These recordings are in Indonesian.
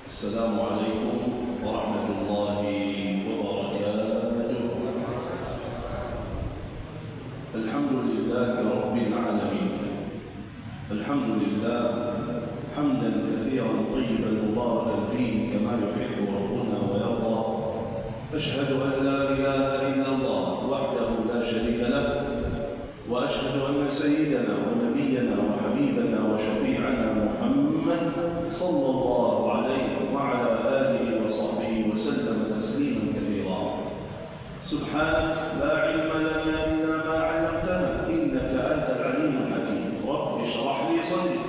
السلام عليكم ورحمة الله وبركاته. الحمد لله رب العالمين، الحمد لله حمدا كثيرا طيبا مباركا فيه كما يحب ربنا ويرضى. أشهد أن لا إله إلا الله وحده لا شريك له، وأشهد أن سيدنا ونبينا وحبيبنا وشفيعنا محمد صلى الله عليه وعلى آله وصحبه وسلم تسليما كثيرا. سبحانك لا علم لنا إلا ما علمتنا إنك أنت العليم الحكيم. رب اشرح لي صدري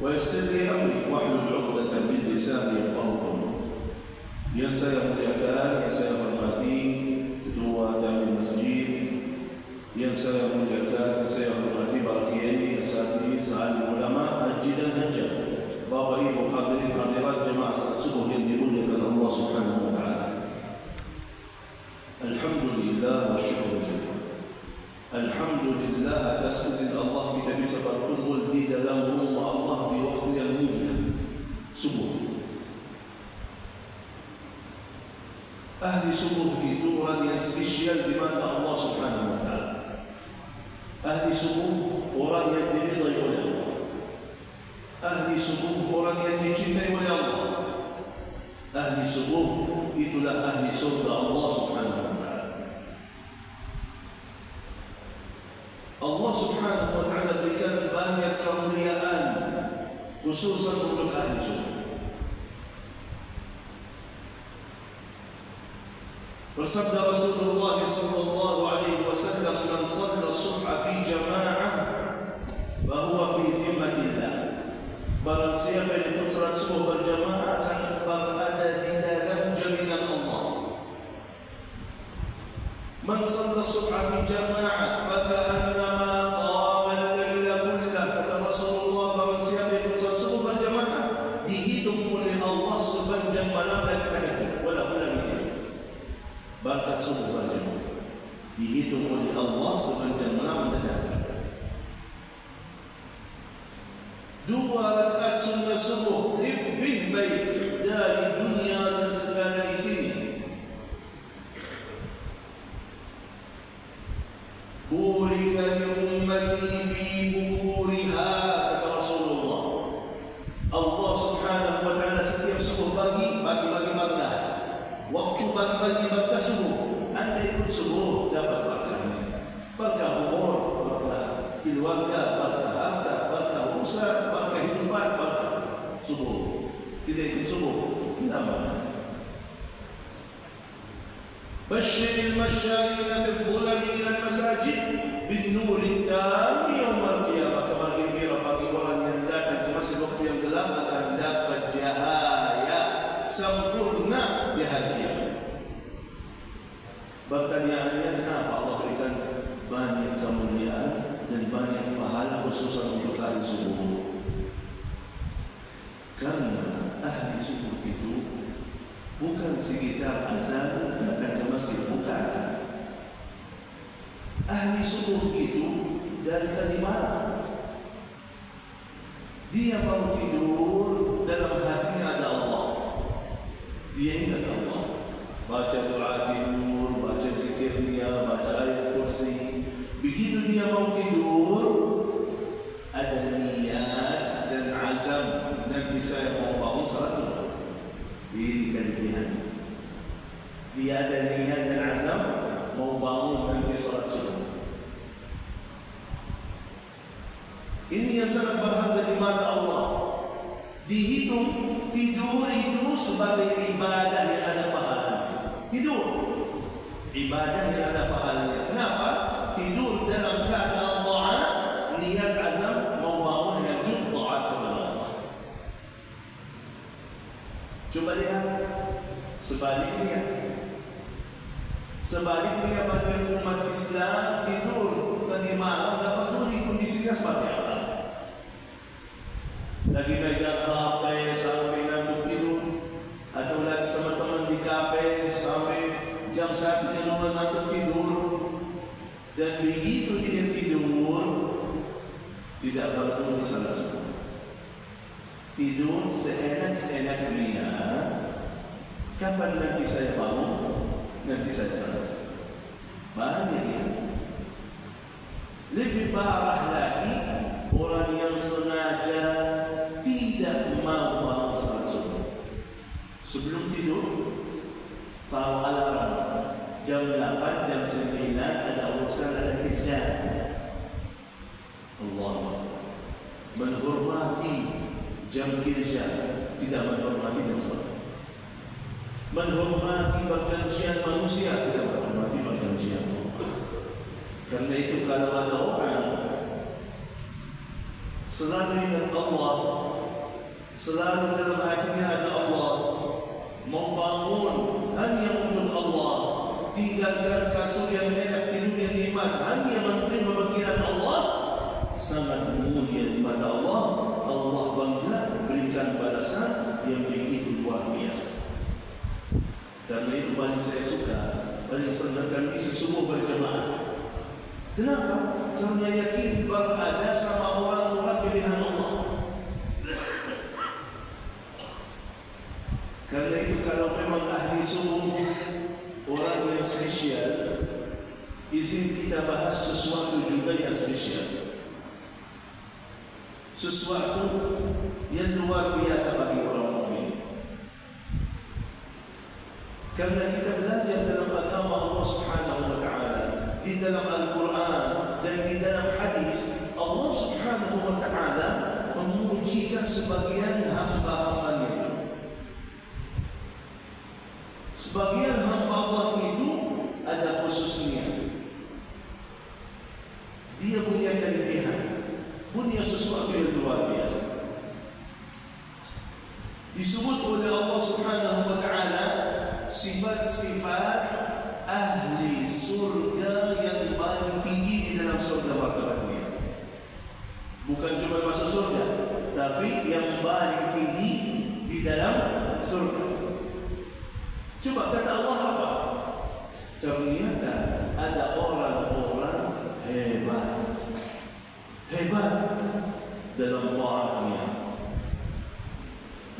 ويسر لي أمري واحلل عقدة من لساني يفقهوا قولي. Yang saya muliakan, yang saya hormati ketua Jamin Masjid, yang saya muliakan, yang saya hormati para kiai, asatiz, alim ulama, haji dan hajjah, Bapak Ibu hadirin hadirat jemaah salat subuh yang dimuliakan Allah Subhanahu wa taala. Alhamdulillah wa syukurillah. Alhamdulillah atas izin Allah kita bisa berkumpul di dalam rumah Allah di waktu yang mulia subuh. Ahli subuh itu orang yang spesial di mata Allah Subhanahu wa taala. Ahli subuh orang yang diridai oleh Allah. Ahli subuh orang yang dicintai oleh Allah. Ahli subuh itulah ahli surga Allah Subhanahu wa taala. Allah Subhanahu wa taala berikan banyak kemuliaan khususan untuk ahli subuh. Bersabda Rasulullah sallallahu alaihi wasallam, "Man shalla as-subha fi jama'ah fa huwa fi dhimmatillah." Barang siapa yang ikut salat subuh berjamaah akan berada di dalam jaminan Allah. Man shalla as-subha fi jama'ah fa ka'annama qama al-laila kullah. Kata Rasulullah, barang siapa yang ikut salat subuh berjamaah dihitung oleh Allah sepanjang malam dan tahajud walaupun lagi berkat subuh berjamaah dihitung oleh Allah sepanjang malam dan tahajud. 2 rakaat sunnah subuh lebih baik dari dunia dan segala isinya. Burika li ummati fi bukuriha, kata Rasulullah. Allah Subhanahu wa taala setiap subuh bagi berkah. Waktu bagi berkah subuh. Anda ikut subuh dapat berkahnya. Berkah umur, berkah keluarga, berkah harta, berkah usaha, berkah hidupan, berkah subuh. Tidak ikut subuh, tidak berkah. Basyiril masyayina fil dhulami ila masajid bin nuril tam yaumil qiyamah. Kabar gembira bagi orang yang datang ke masjid waktu yang gelap akan dapat cahaya sempurna di hari kiamat. Pertanyaannya, kenapa Allah berikan banyak kemuliaan dan banyak pahala khususan untuk ahli subuh? Karena ahli subuh itu bukan sekitar azan datang ke masjid, bukan. Ahli subuh itu dari tadi malam dia mau tidur, dalam hatinya ada Allah. Dia ingat Allah, baca doa tidur, baca zikirnya, baca ayat kursi. Begitu dia mau tidur, ada niat dan azam, nanti saya mau bangun salat subuh. Ini kelebihan. Dia ada niat dan azam mau bangun nanti salat subuh. Ini yang sangat berharga di mata Allah. Dihitung tidur itu sebagai ibadah yang ada pahalanya. Tidur ibadah yang ada pahalanya. Kenapa? Tidur dalam keadaan taat, niat azam mau bangun dengan jumlah taat kepada Allah. Coba lihat sebaliknya. Sebaliknya bagi umat Islam tidur tadi malam dapat peduli kondisinya seperti apa. Lagi megang HP sampai ngantuk tidur, atau lagi sama teman di kafe sampai jam 1 dia ngantuk tidur. Dan begitu dia tidur, tidak berhenti salat subuh. Tidur seenak-enaknya. Kapan nanti saya bangun? Nanti saya salat. Banyak dia. Lebih parah lagi orang yang sengaja tidak mau bangun salat subuh. Sebelum tidur, tahu alarm jam 8, jam 9 ada urusan, ada kerja. Allah menghormati jam kerja, tidak menghormati jam salat. Menghormati perjanjian manusia, tidak menghormati perjanjian Allah. Karena itu kalau ada orang selalu ingat Allah, selalu dalam hatinya ada Allah, membangun hanya untuk Allah, tinggalkan kasur yang enak, tidur yang nikmat, hanya menerima panggilan Allah, sangat mulia di mata Allah. Allah bangga berikan balasan yang begitu luar biasa. Karena itu paling saya suka, paling senang kami isi subuh berjemaah. Kenapa? Karena yakin berada sama orang-orang pilihan Allah. Karena itu kalau memang ahli subuh, orang yang spesial, izin kita bahas sesuatu juga yang spesial, sesuatu yang luar biasa bagi orang mukmin. Karena kita belajar dalam agama Allah Subhanahu wa taala, di dalam Al-Quran dan di dalam hadis, Allah Subhanahu wa taala memujikan sebagian hamba-hambanya. Sebagian hamba Allah itu ada khususnya. Dia punya kelebihan, punya sesuatu yang luar biasa. Disebut oleh Allah Subhanahu wa taala sifat-sifat ahli surga yang paling tinggi di dalam surga martabatnya. Bukan cuma masuk surga, tapi yang paling tinggi di dalam surga. Coba kata Allah apa? Ternyata ada orang-orang hebat dalam taatnya,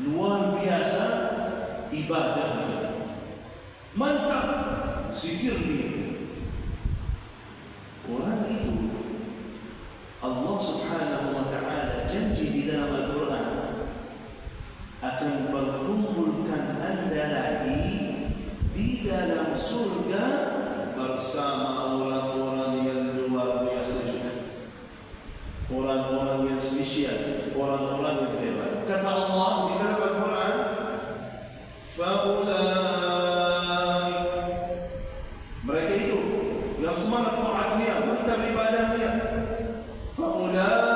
luar biasa ibadahnya, mantap zikirnya. Orang itu Allah Subhanahu wa taala janji di dalam Al-Quran akan berkumpulkan anda lagi di dalam surga bersama orang-orang yang luar biasa juga, orang-orang yang spesial, orang-orang yang hebat. Kata Allah di dalam Al-Quran, faulaik, mereka itu yang semangat taatnya, mantap ibadahnya, faulaik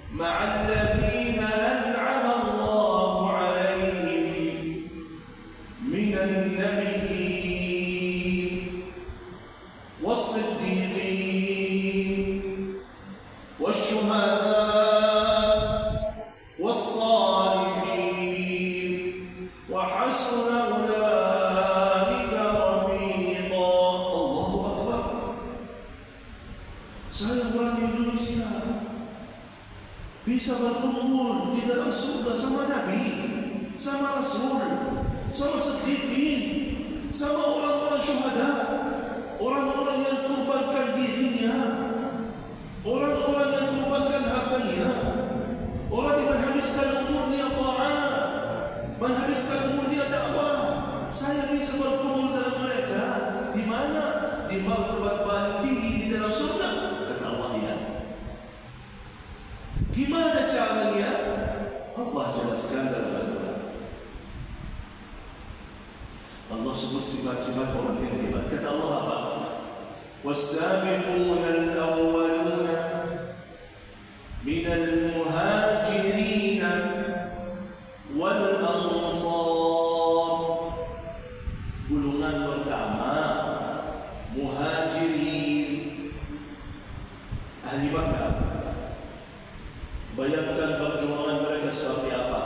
ma'al ladzina an'ama Allahu 'alaihim minan nabiyyin was-siddiqin wasyuhada was-salihin wa hasuna ulaika rafiqa. Allahu akbar. Saya orang Indonesia bisa berkumpul di dalam surga sama Nabi, sama Rasul, sama siddiqin, sama orang-orang syuhada, orang-orang yang kurbankan dirinya, orang-orang yang kurbankan hartanya, orang yang menghabiskan umurnya taat, menghabiskan umurnya dakwah. Saya bisa berkumpul dengan mereka. Di mana? Di martabat paling tinggi di dalam surga. Kata Allah, ya. Gimana caranya? Allah jelaskan dalam Al-Quran. Allah sebut sifat-sifat orang yang hebat. Kata Allah apa? Was-sabiquna al-awwaluna minal muhajirin wal ansar. Golongan pertama muhajirin, ahli Makkah. Bayangkan perjuangan mereka seperti apa.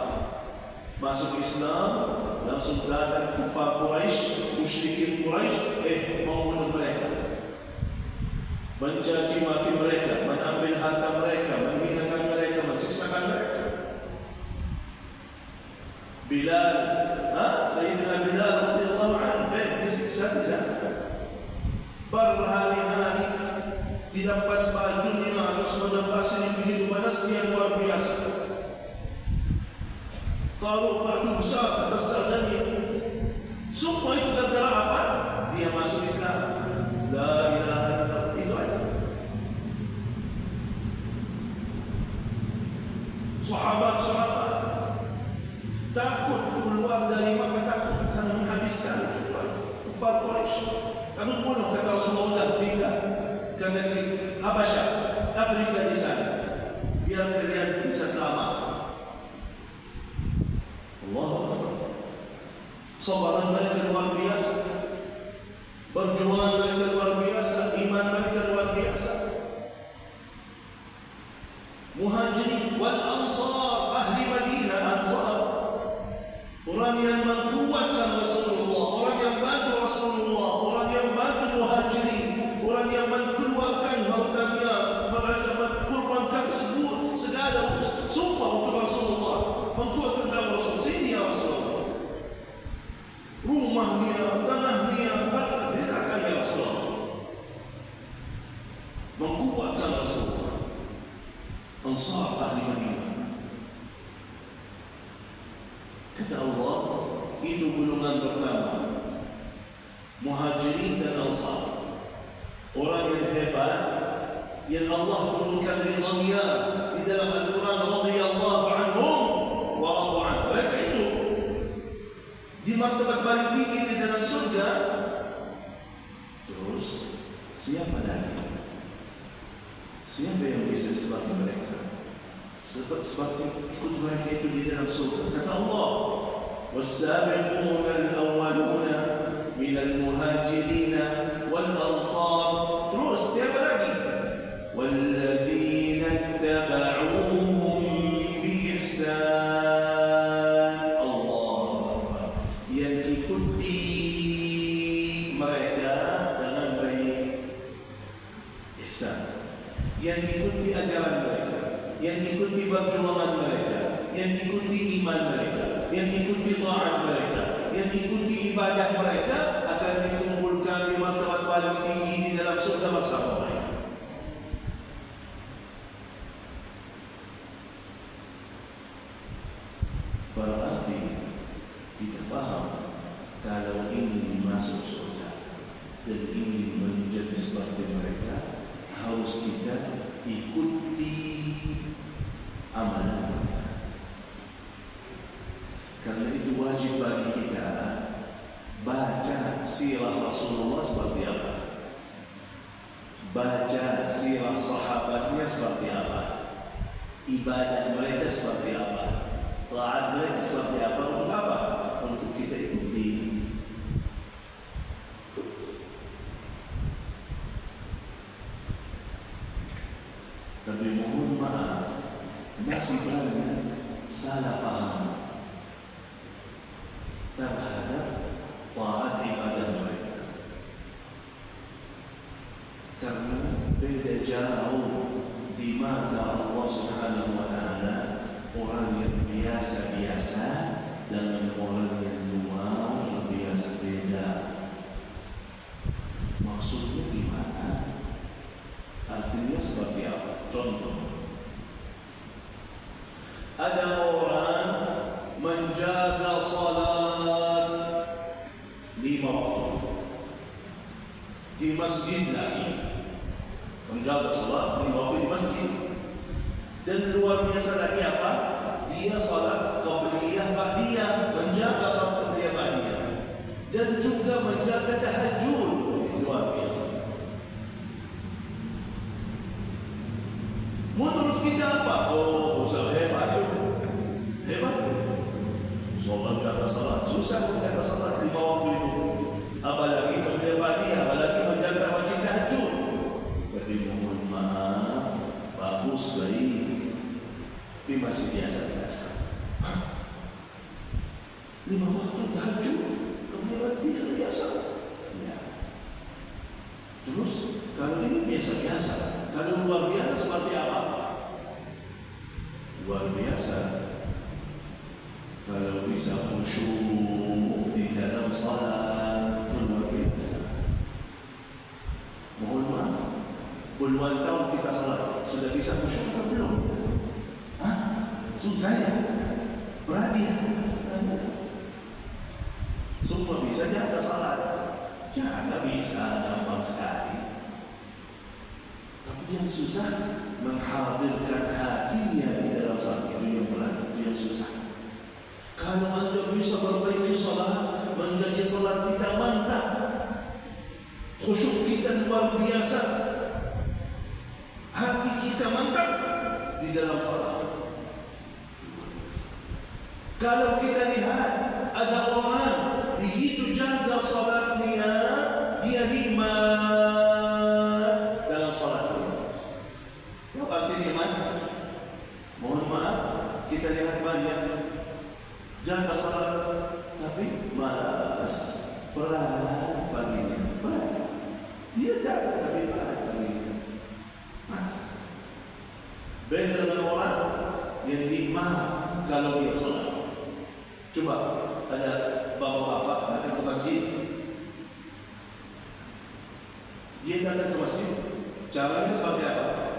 Masuk Islam, langsung datang kufar Quraisy, musyrikin Quraisy, membunuh mereka, mencaci maki mereka, mengambil harta mereka, menghinakan mereka, mensiksakan mereka. Bilal, Sayyidina Bilal radhiyallahu anhu disiksa di sana. Berhari-hari dilepas bajunya harus menebas ini begitu panasnya luar biasa. Taruh batu besar atas dadanya. Semua itu gara-gara apa? Dia masuk Islam. La ilaha illallah. Itu aja. Sahabat-sahabat takut keluar dari Makkah, takut karena menghabiskan kufar Quraisy. Takut bunuh, kata Rasulullah, pindah ke negeri Habasyah, Afrika di sana, biar kalian bisa selamat. Allah, sabaran mereka luar biasa, perjuangan mereka luar biasa, iman mereka luar biasa. Muhajirin wal ansar, ahli Madinah, ansar, orang yang menguatkan Rasulullah, orang yang bantu Rasulullah, orang yang bantu Muhajirin, orang yang mengeluarkan hartanya, mereka berkorbankan segala semua untuk Rasulullah, menguatkan dakwah Rasul. Sini ya Rasulullah, rumahnya, tanahnya, berikan ya Rasulullah, menguatkan Rasulullah. Ansar ahli Madinah. Kata Allah, itu golongan pertama, Muhajirin dan Ansar, orang yang hebat, yang Allah turunkan ridha-Nya di dalam Al-Quran, radhiyallahu anhum wa radu anhu. Mereka itu di martabat paling tinggi di dalam surga. Terus siapa lagi? Siapa yang bisa seperti mereka? Seperti ikut mereka itu di dalam surga. Kata Allah, والسابقون الأولون من المهاجرين والأنصار. Terus siapa lagi? والذين اتبعوهم بإحسان. Allah, yang ikuti mereka dengan baik, ihsan, yang ikuti ajaran mereka, yang ikuti perjuangan mereka, yang ikuti iman mereka, yang ikuti taat mereka, yang ikuti ibadah mereka, akan dikumpulkan di martabat paling tinggi di dalam surga bersama mereka. Berarti kita faham, kalau ingin masuk surga dan ingin menjadi seperti mereka, harus kita ikuti amalan. Karena itu wajib bagi kita baca sirah Rasulullah seperti apa, baca sirah sahabatnya seperti apa, ibadah mereka seperti apa, taat mereka seperti apa. Untuk apa? Untuk kita ikuti. Tapi mohon maaf, masih banyak salah faham terhadap taat ibadah mereka. Karena beda jauh di mata Allah Subhanahu wa Ta'ala orang yang biasa-biasa dengan orang yang luar biasa, beda. Maksudnya gimana? Artinya seperti apa? Contoh, ada orang menjaga salat 5 waktu di masjid lagi, menjaga salat 5 waktu di masjid, dan luar biasa lagi apa? Dia salat qabliyah ba'diyah, menjaga salat qabliyah ba'diyah, dan juga menjaga tahajud. Luar biasa. Menurut kita apa? Oh, usaha hebat tu. Hebat. Soal menjaga salat, susah menjaga salat 5 waktu itu. Apalagi qabliyah ba'diyah, apalagi menjaga wajib tahajud. Tapi mohon maaf, bagus, baik, tapi masih biasa-biasa. 5 waktu tahajud, qabliyah biasa. Ya. Terus kalau ini biasa-biasa, kalau luar biasa seperti apa? Luar biasa kalau bisa khusyuk di dalam salat luar biasa. Mohon maaf, puluhan tahun kita salat sudah bisa khusyuk atau belum? Susah ya? Berarti semua bisa jaga salat. Jangan bisa gampang sekali. Tapi yang susah menghadirkan hatinya di dalam salat, itu yang berat, itu yang susah. Kalau anda bisa perbaiki salat, menjadi salat kita mantap, khusyuk kita luar biasa, hati kita mantap di dalam salat. Kalau kita lihat ada orang begitu jaga salatnya, dia nikmat dalam salatnya. Apa arti nikmat? Mohon maaf, kita lihat banyak jaga salat tapi malas, berat baginya, berat. Dia jaga tapi berat baginya, malas. Beda dengan orang yang nikmat kalau dia salat. Coba ada bapak-bapak datang ke masjid. Dia datang ke masjid, caranya seperti apa?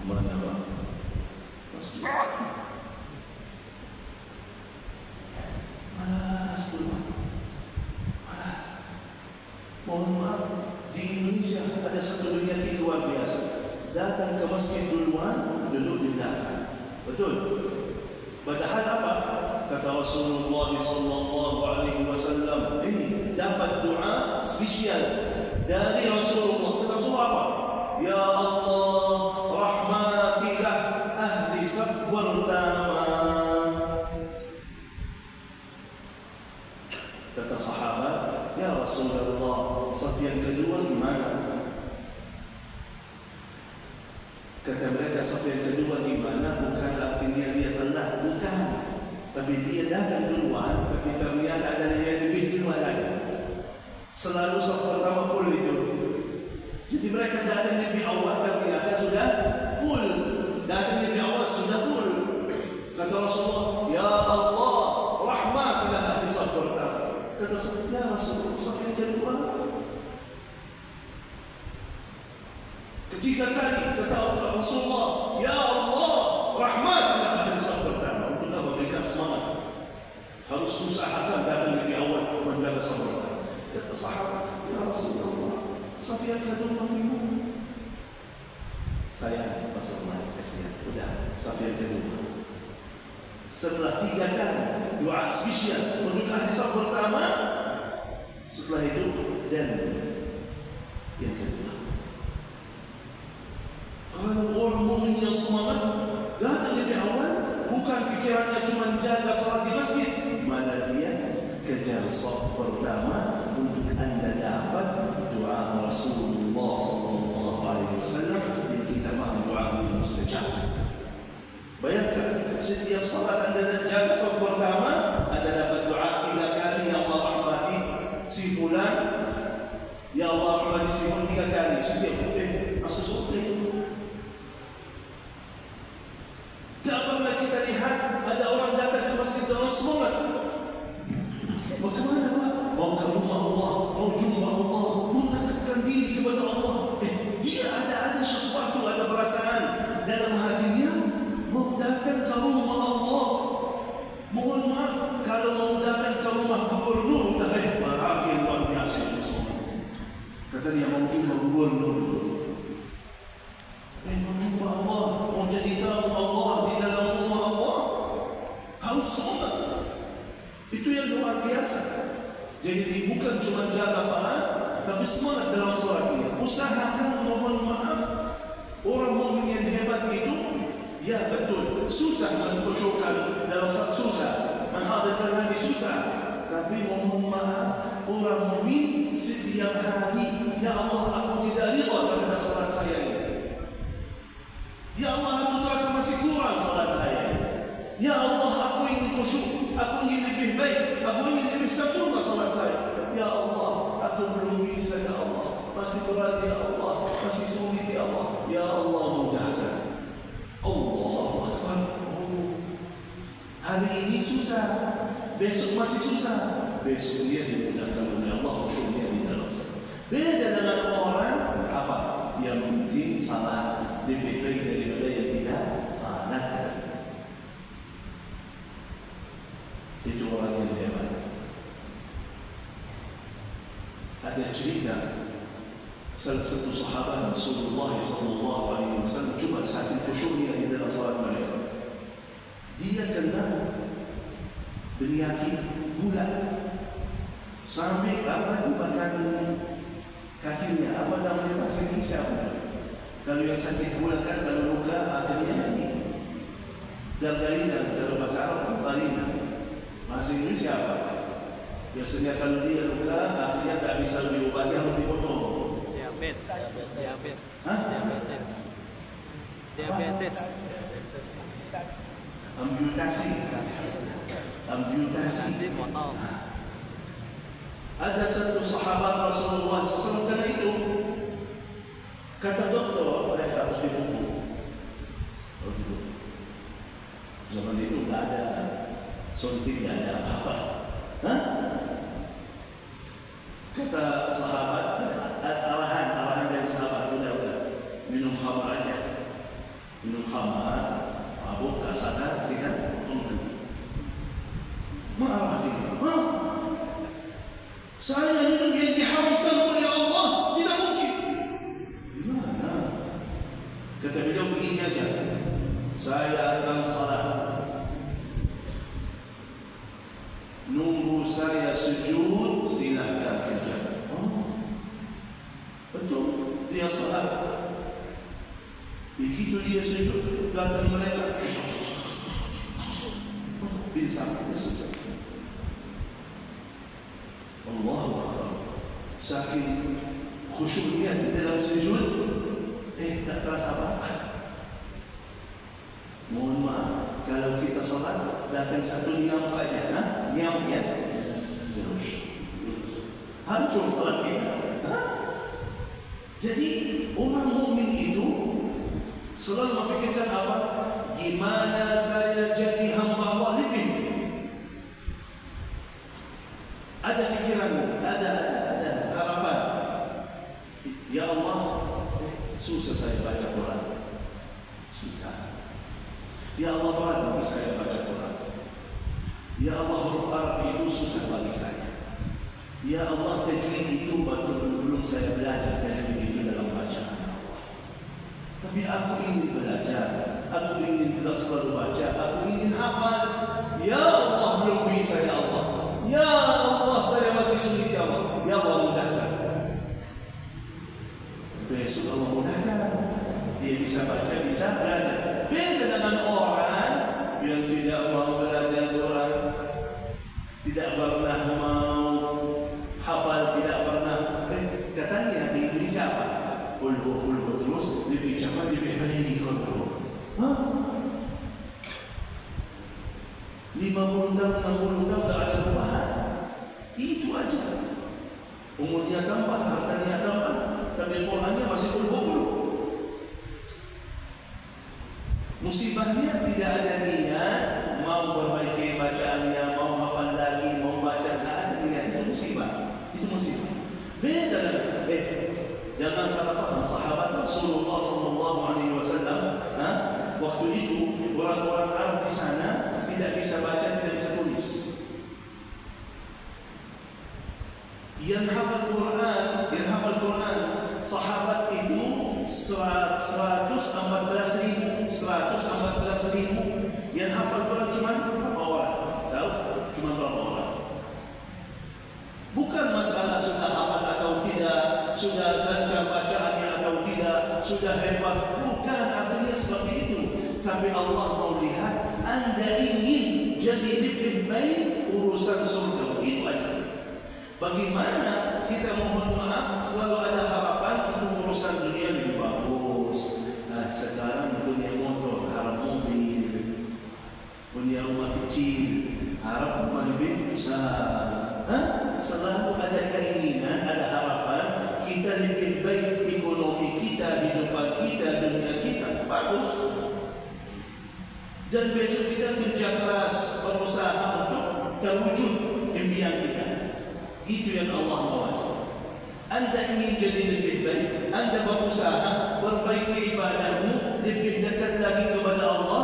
Mana Pak? Masjid. Malas tuh, malas. Mohon maaf, di Indonesia ada satu penyakit luar biasa. Datang ke masjid duluan, duduk di belakang. Betul? Padahal apa? Kata Rasulullah SAW, ini dapat doa spesial dari Rasulullah. Kata Rasulullah apa? Ya Allah, rahmatilah ahli saf pertama. Kata sahabat, ya Rasulullah, saf yang kedua gimana? Kata mereka, saf yang kedua di mana? Bukan artinya dia telah, bukan. Tapi dia datang duluan, tapi ternyata ada yang lebih duluan lagi. Selalu saf pertama full itu. Jadi mereka datang lebih awal, ternyata sudah full. Datang lebih awal sudah full. Kata Rasulullah, ya Allah, rahmatilah ahli saf pertama. Kata ya Rasulullah, saf yang kedua. Ketiga kali kata Rasulullah, ya Allah, rahmatilah ahli saf pertama. Untuk memberikan semangat, harus usahakan datang lebih awal menjaga saf pertama. Kata sahabat, ya Rasulullah, saf yang kedua gimana? Saya Rasulullah kasihan, udah saf yang kedua. Setelah 3 kali doa spesial untuk ahli saf pertama, setelah itu dan yang kedua. Kalau orang mukmin yang semangat datang lebih awal, bukan fikirannya cuma jaga salat di masjid, malah dia kejar saf pertama untuk anda dapat doa Rasulullah SAW yang kita faham doa yang mustajab. Bayangkan setiap salat anda jaga saf pertama, anda dapat doa 3 kali, ya Allah rahmati si fulan, ya Allah rahmati si fulan 3 kali. Setiap masuk surga. Tak pernah kita lihat ada orang datang ke masjid dengan semangat. Bagaimana Pak? Mau ke rumah Allah, mau jumpa Allah, mau dekatkan diri kepada Allah. Dia ada sesuatu, ada perasaan dalam hatinya mau datang ke rumah Allah. Mohon maaf, kalau mau datang ke rumah gubernur, bahagia luar biasa itu semua. Kata dia mau jumpa gubernur. Mau jumpa Allah, mau jadi tahu Allah di dalam rumah Allah, harus semangat. Itu yang luar biasa. Jadi bukan cuma jaga salat, tapi semangat dalam salatnya. Usahakan, mohon maaf, orang mukmin yang hebat itu, ya betul, susah mengkhusyukkan dalam salat, susah menghadirkan hati, susah. Tapi mohon maaf, orang mukmin setiap hari, ya Allah, aku tidak rida terhadap salat saya ini. Ya Allah, aku terasa masih kurang salat saya. Ya Allah, aku ingin khusyuk, aku ingin lebih baik, aku ingin lebih sempurna salat saya. Ya Allah, aku belum bisa, ya Allah, masih berat, ya Allah, masih sulit, ya ya Allah. Ya Allah mudahkan. Allahu Akbar. Hari ini susah, besok masih susah, besok dia dimudahkan oleh Allah, khusyuknya di dalam salat. Beda dengan orang apa? Yang penting salat lebih baik daripada yang tidak salat. Itu orang yang hebat. Ada cerita salah satu sahabat Rasulullah SAW cuma saking khusyuknya di dalam salat mereka. Dia kena penyakit gula sampai apa tu makan kakinya, apa namanya bahasa Indonesia apa? Kalau yang sakit gula kan kalau luka akhirnya ini dargarina, kalau bahasa Arab dargarina. Bahasa Indonesia apa? Biasanya kalau dia luka akhirnya tak bisa diobati, harus dipotong. Diabetes. Hah? Diabetes. Amputasi. Potong. Ada satu sahabat Rasulullah SAW kena itu. Kata doktor, harus dipotong. Zaman itu tak ada suntik, tak ada apa-apa. Kata sahabat, arahan dari sahabat itu dah minum khamar aja. Minum khamar, mabuk, tak sadar, kita potong nanti. Marah dia. Saya ini yang diharamkan oleh Allah, tidak mungkin. Gimana? Kata beliau begini aja. Saya akan salat. Nunggu saya sujud, silahkan kerjakan. Betul, dia salat. Begitu dia sujud, datang mereka. Bisa. Allahu Akbar. Saking khusyuknya di dalam sujud, tak terasa apa-apa. Mohon maaf, kalau kita salat datang satu nyamuk aja, nyamuk ya, hancur salat kita. Jadi orang mukmin itu selalu memikirkan apa? Gimana saya jadi hamba Allah lebih? Ada fikiran, ada harapan. Ya Allah, susah saya baca Quran. Susah. Ya Allah, berat bagi saya baca Quran. Ya Allah, huruf Arab itu susah bagi saya. Ya Allah, tajwid itu belum saya belajar tajwid itu dalam bacaan Allah. Tapi aku ingin belajar, aku ingin tidak selalu baca, aku ingin hafal. Ya Allah, belum bisa ya Allah. Ya Allah, saya masih sulit ya Allah. Ya Allah, mudahkan. Besok Allah mudahkan. Dia bisa baca, bisa belajar. Beda dengan orang yang tidak mau belajar Quran, tidak pernah mau hafal, tidak pernah. Katanya di Indonesia apa? Ulhu terus lebih cepat, lebih baik ulhu. 50 tahun, 60 tahun tak ada perubahan. Itu aja. Umurnya tambah, hartanya tambah, tapi Qurannya masih ulhu. Musibahnya tidak ada niat mau perbaiki bacaannya, mau hafal lagi, mau baca, tak ada niat. Itu musibah. Itu musibah. Beda dengan jangan salah faham. Sahabat Rasulullah SAW, waktu itu orang-orang Arab di sana tidak bisa baca, tidak bisa tulis. Yang hafal Quran, sahabat itu 114.000. Yang hafal Quran cuma berapa orang? Tahu? Cuma berapa orang? Bukan masalah sudah hafal atau tidak, sudah lancar bacaannya atau tidak, sudah hebat. Bukan artinya seperti itu. Tapi Allah mau lihat Anda ingin jadi lebih baik urusan surga. Itu aja. Bagaimana kita mohon maaf selalu ada harapan untuk urusan dunia lebih bagus. Sekarang punya motor, harap mobil, punya rumah kecil, harap rumah lebih besar. Selalu ada keinginan, ada harapan kita lebih baik ekonomi kita, hidupan bagus. Dan besok kita kerja keras, berusaha untuk terwujud impian kita. Itu yang Allah mau. Anda ingin jadi lebih baik, Anda berusaha perbaiki ibadahmu, lebih dekat lagi kepada Allah.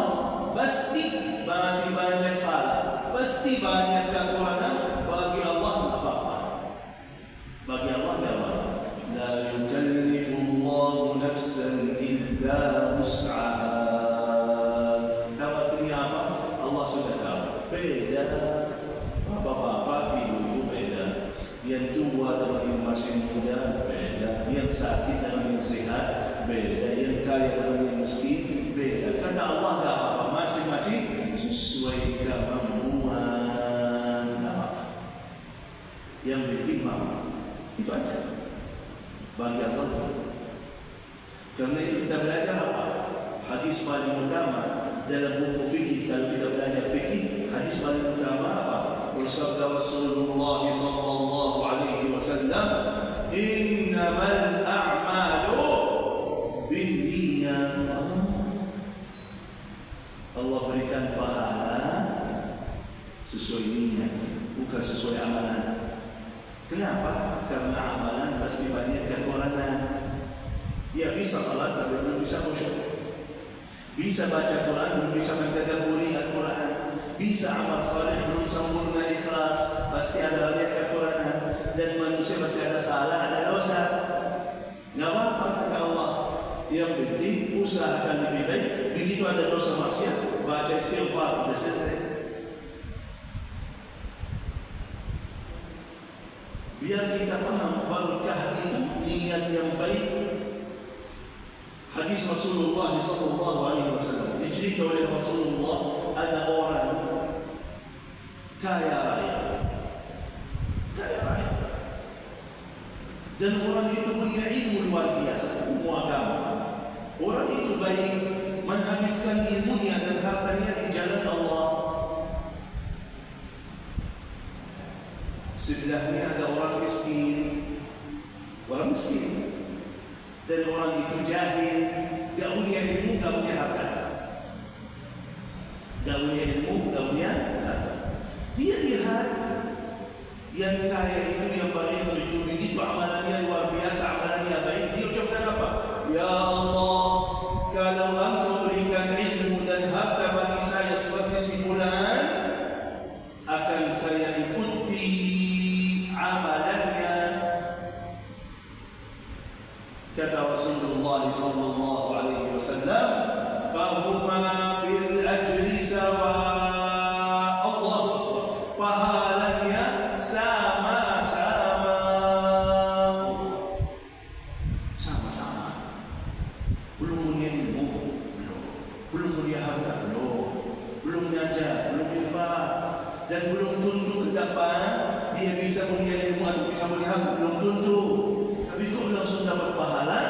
Pasti masih banyak salah, pasti banyak kekurangan. Bagi Allah tak apa-apa. Bagi Allah tak apa-apa. La yukallifullahu nafsan illa wus'aha. Beda, bapak-bapak, ibu-ibu beda. Yang tua dengan yang masih muda beda. Yang sakit dengan yang sehat beda. Yang kaya dengan yang miskin beda. Kata Allah tak apa-apa, masing-masing sesuai kemampuan. Tak apa-apa. Yang penting mampu. Itu aja. Bagi Allah. Karena itu kita belajar apa? Hadis paling utama dalam buku fikih. Kalau kita belajar fikih, hadis paling utama apa? Bersabda Rasulullah sallallahu alaihi wasallam, "Innamal a'malu binniyat." Allah berikan pahala sesuai niat, bukan sesuai amalan. Kenapa? Karena amalan pasti banyak kekurangan. Ya bisa salat tapi belum bisa khusyuk. Bisa baca Quran, belum bisa mentadabburi Al-Quran. Bisa amal saleh, belum sempurna ikhlas. Pasti ada banyak kekurangan. Dan manusia pasti ada salah, ada dosa. Tidak apa-apa kata Allah. Yang penting usahakan lebih baik. Begitu ada dosa maksiat, baca istighfar, sudah selesai. Biar kita faham berkah itu niat yang baik. Hadis Rasulullah sallallahu alaihi wasallam dicerita oleh Rasulullah, ada orang kaya raya, dan orang itu punya ilmu luar biasa, ilmu agama. Orang itu baik menghabiskan ilmunya dan hartanya di jalan Allah. Sebelahnya ada orang miskin, dan orang itu jahil, gak punya ilmu, gak punya harta. Gak punya ilmu, gak punya harta. Dia lihat yang kaya itu, yang paling itu begitu amalannya luar biasa, amalannya baik. Dia ucapkan apa? Ya Allah, kalau Engkau berikan ilmu dan harta bagi saya seperti si fulan, akan saya ikuti amalannya. Kata Rasulullah sallallahu alaihi wasallam, "Fahuma fil ajri sawa." Allah, pahalanya sama-sama. Sama-sama. Belum punya ilmu, belum punya harta, belum ngajar, belum infak, dan belum tunduk ke depan. Dia bisa punya ilmu atau bisa melihat, belum tunduk. Tapi kok langsung dapat pahala?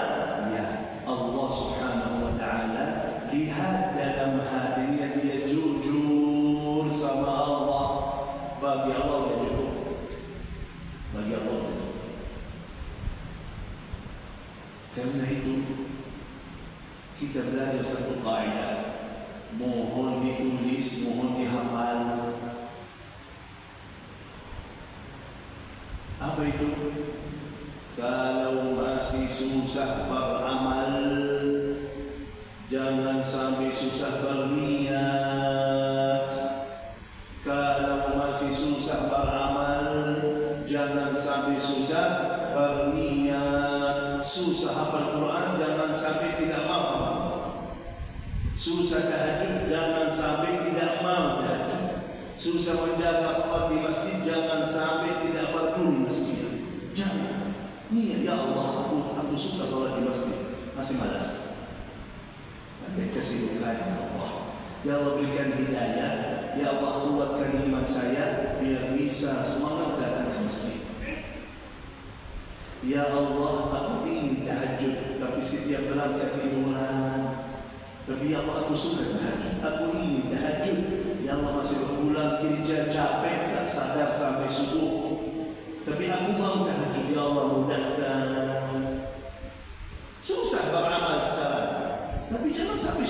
Ya, Allah Subhanahu wa taala lihat dalam hatinya, dia jujur sama Allah. Bagi Allah dia jujur. Bagi Allah jujur. Karena itu kita belajar satu kaidah, mohon ditulis, mohon dihafal. Apa itu? Kalau masih susah beramal, jangan sampai susah berniat. Kalau masih susah beramal, jangan sampai susah berniat. Susah hafal Quran, jangan sampai tidak mau. Susah tahajud, jangan sampai tidak mau tahajud. Susah menjaga salat di masjid, jangan sampai tidak peduli masjid. Jangan. Niat, ya Allah, aku suka salat di masjid, masih malas. Nanti kasih ya Allah. Ya Allah berikan hidayah, ya Allah kuatkan iman saya biar bisa semangat datang ke masjid. Ya Allah, aku ingin tahajud, tapi setiap berangkat tiduran. Tapi ya Allah, aku suka tahajud, aku ingin tahajud. Ya Allah, masih berpulang kerja capek, tak sadar sampai subuh. Tapi aku mau tahajud, ya Allah mudahkan. Susah beramal sekarang, tapi jangan sampai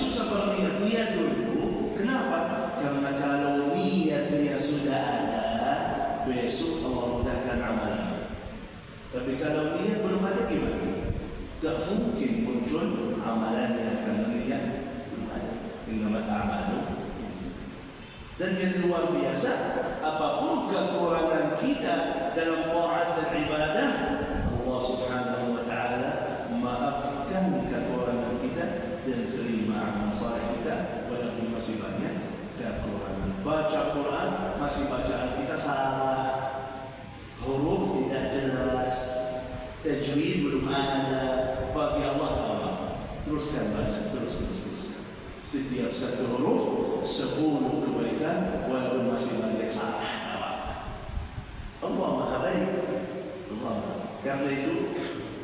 Tak mungkin muncul amalannya karena niat belum ada. Innamal a'malu. Dan yang luar biasa, apapun kekurangan kita dalam taat dan ibadah, Allah Subhanahu wa taala maafkan kekurangan kita dan terima amal saleh kita walaupun masih banyak kekurangan. Baca Quran masih bacaan kita salah, huruf tidak jelas, tajwid belum ada. Bagi Allah taala teruskan baca, terus. Setiap satu huruf 10 kebaikan walaupun masih banyak salah. Allah Maha Baik. Karena itu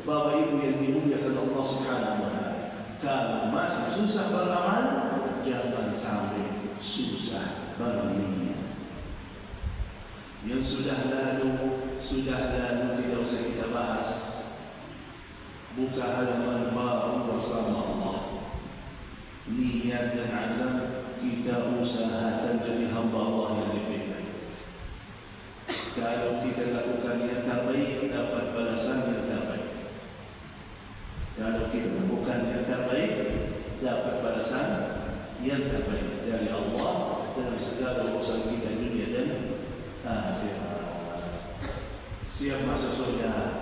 Bapak Ibu yang dimuliakan Allah Subhanahu wa taala, kalau masih susah beramal, jangan sampai susah berniat. Yang sudah lalu tidak usah kita bahas. Buka halaman baru bersama Allah. Niat dan azam kita usahakan jadi hamba Allah yang lebih baik. Kalau kita lakukan yang terbaik, dapat balasan yang terbaik. Kalau kita lakukan yang terbaik, dapat balasan yang terbaik dari Allah dalam segala urusan kita dunia dan akhirat. Siap masuk surga?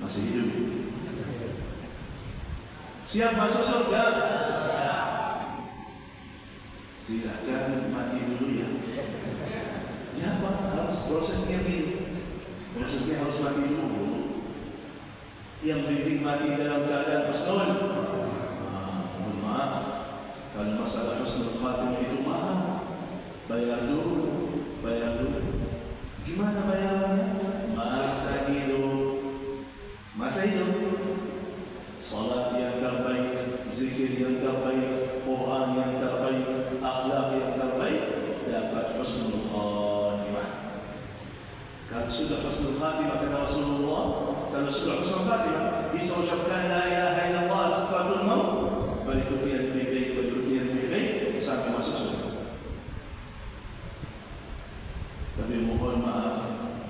Masih hidup? Siap masuk surga? Silakan mati dulu ya. Ya Pak, harus prosesnya ini. Prosesnya harus mati dulu. Yang penting mati dalam keadaan husnul. Mohon maaf, kalau masalah husnul khatimah itu mahal. Bayar dulu. Gimana bayarannya? Masa hidup. Salat yang terbaik, zikir yang terbaik, Quran yang terbaik, akhlak yang terbaik, dapat husnul khatimah. Kalau sudah husnul khatimah kata Rasulullah, kalau sudah husnul khatimah bisa ucapkan la ilaha illallah setelah maut, berikutnya lebih baik sampai masuk surga. Tapi mohon maaf,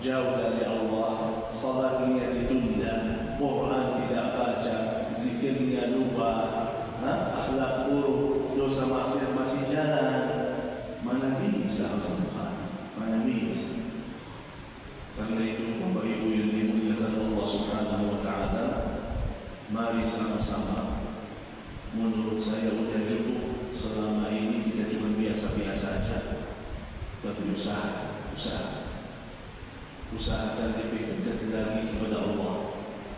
jauh dari Allah, salatnya ditunda, Quran tidak baca, zikirnya lupa, akhlak buruk, dosa maksiat masih jalan. Mana bisa husnul khatimah? Mana bisa? Karena itu Bapak Ibu yang dimuliakan Allah Subhanahu wa taala, mari sama-sama. Menurut saya sudah cukup selama ini kita cuma biasa-biasa saja. Tapi usahakan lebih dekat lagi kepada Allah.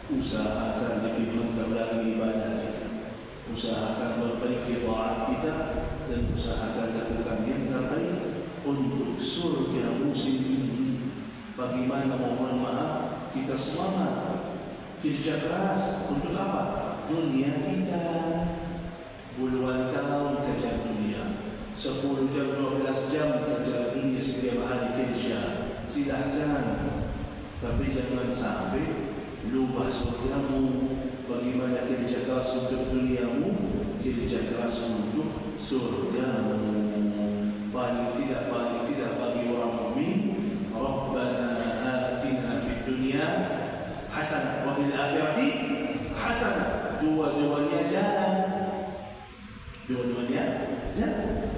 Usahakan lebih mantap lagi ibadah kita. Usahakan perbaiki taat kita dan usahakan lakukan yang terbaik untuk surga musim ini. Bagaimana mohon maaf kita semangat kerja keras untuk apa? Dunia kita. Puluhan tahun kerja dunia, 10 jam 12 jam kerja dunia setiap hari kerja. Silahkan, tapi jangan sampai lupa surgamu. Bagaimana kerja keras untuk duniamu, kerja keras untuk surgamu. Paling tidak bagi orang mukmin, Rabbana atina fid dunya hasanah wa fil akhirati hasanah. Dua-duanya jalan.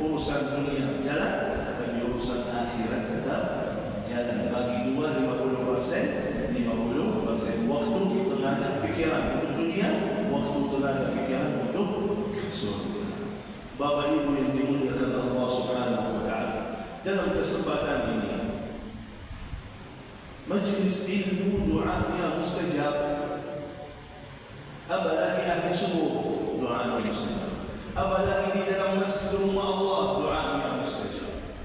Urusan dunia jalan, tapi urusan akhirat tetap jalan. Bagi dua 50% waktu, tenaga, fikiran untuk dunia, waktu, tenaga, fikiran untuk surga. Bapak Ibu yang dimuliakan Allah Subhanahu wa taala, dalam kesempatan ini majlis ilmu doanya mustajab. Apalagi ahli subuh doanya mustajab. Apalagi di dalam masjid rumah Allah doanya mustajab.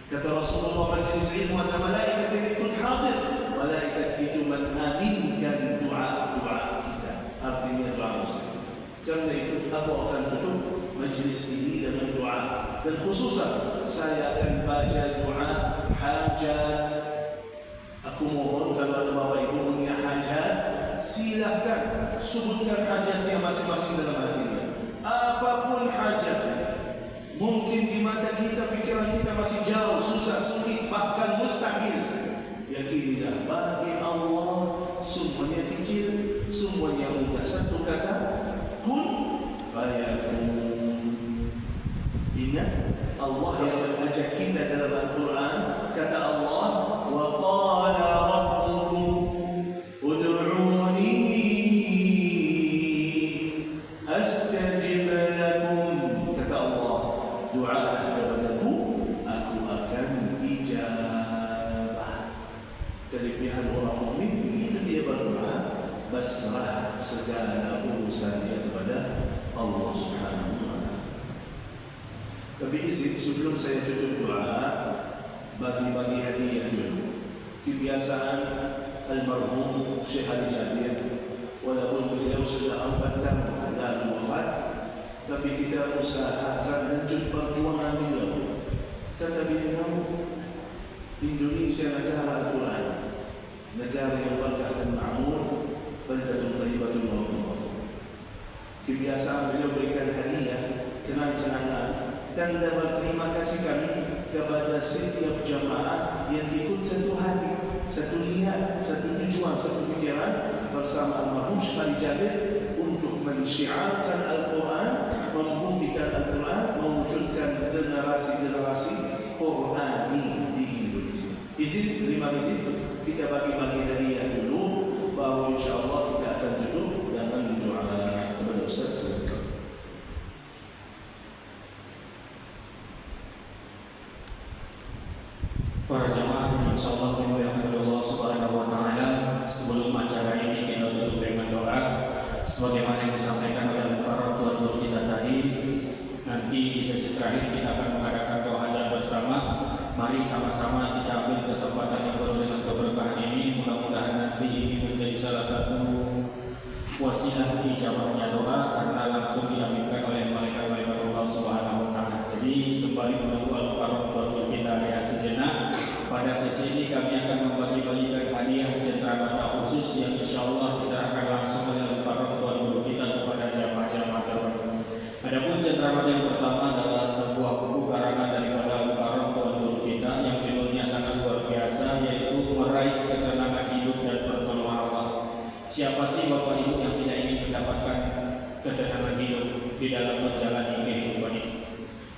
Kata Rasulullah, majlis ilmu ada malaikat yang ikut hadir. Malaikat itu mengaminkan doa kita. Artinya doa mustajab. Karena itu aku akan tutup majlis ini dengan doa. Dan khususan saya akan baca doa hajat. Aku mohon kalau ada Bapak Ibu punya hajat, silahkan sebutkan hajatnya masing-masing dalam hatinya. Apapun hajatnya. Mungkin di mata kita, fikiran kita masih jauh, susah, sulit, bahkan mustahil. Yakinilah bagi Allah semuanya kecil, semuanya mudah. Satu kata, kun fayakun. Ingat Allah yang mengajak kita dalam Al-Quran. Kata Allah, wa qala rabbukum ud'uni astajib lakum. Kata Allah, doalah kepadaku, aku akan ijabah. Kelebihan orang mukmin begitu dia berdoa, pasrah segala urusannya kepada Allah Subhanahu wa taala. Tapi izin sebelum saya tutup doa, bagi-bagi hadiah dulu. Kebiasaan almarhum Syekh Ali Jabir, walaupun beliau sudah 4 tahun lalu wafat, tapi kita usahakan lanjut perjuangan beliau. Kata beliau, Indonesia negara Al-Quran, negara yang berkah dan makmur, baldatun thayyibatun wa rabbun ghafur. Kebiasaan beliau berikan hadiah, kenang-kenangan, tanda berterima kasih kami kepada setiap jamaah yang ikut satu hati, satu niat, satu tujuan, satu fikiran bersama almarhum Syekh Ali Jabir untuk mensyiarkan Al-Quran, membuktikan Al-Quran, mewujudkan generasi-generasi Qurani di Indonesia. Izin 5 menit kita bagi-bagi hadiah dulu, baru insyaAllah kita akan tutup dengan doa kepada Ustaz. Para jamaah yang insyaallah dimuliakan oleh Allah Subhanahu wa taala, sebelum acara ini kita tutup dengan doa sebagaimana yang disampaikan oleh Mukarram Tuan Guru kita tadi. Nanti di sesi terakhir kita akan mengadakan doa hajat bersama. Mari sama-sama kita ambil kesempatan yang penuh dengan keberkahan ini. Mudah-mudahan nanti ini menjadi salah satu wasilah ijabahnya doa karena langsung diaminkan oleh malaikat-malaikat Allah Subhanahu wa taala. Jadi sembari menunggu Al-Mukarram Tuan Guru kita rehat sejenak, pada sesi ini kami akan membagi-bagikan hadiah cenderamata khusus yang insyaallah diserahkan langsung oleh Al-Mukarram Tuan Guru kita kepada jamaah-jamaah terbaik. Adapun cenderamata yang pertama adalah sebuah buku karangan daripada Al-Mukarram Tuan Guru kita yang judulnya sangat luar biasa, yaitu Meraih Ketenangan Hidup dan Pertolongan Allah. Siapa sih Bapak Ibu yang tidak ingin mendapatkan ketenangan hidup di dalam menjalani kehidupan ini?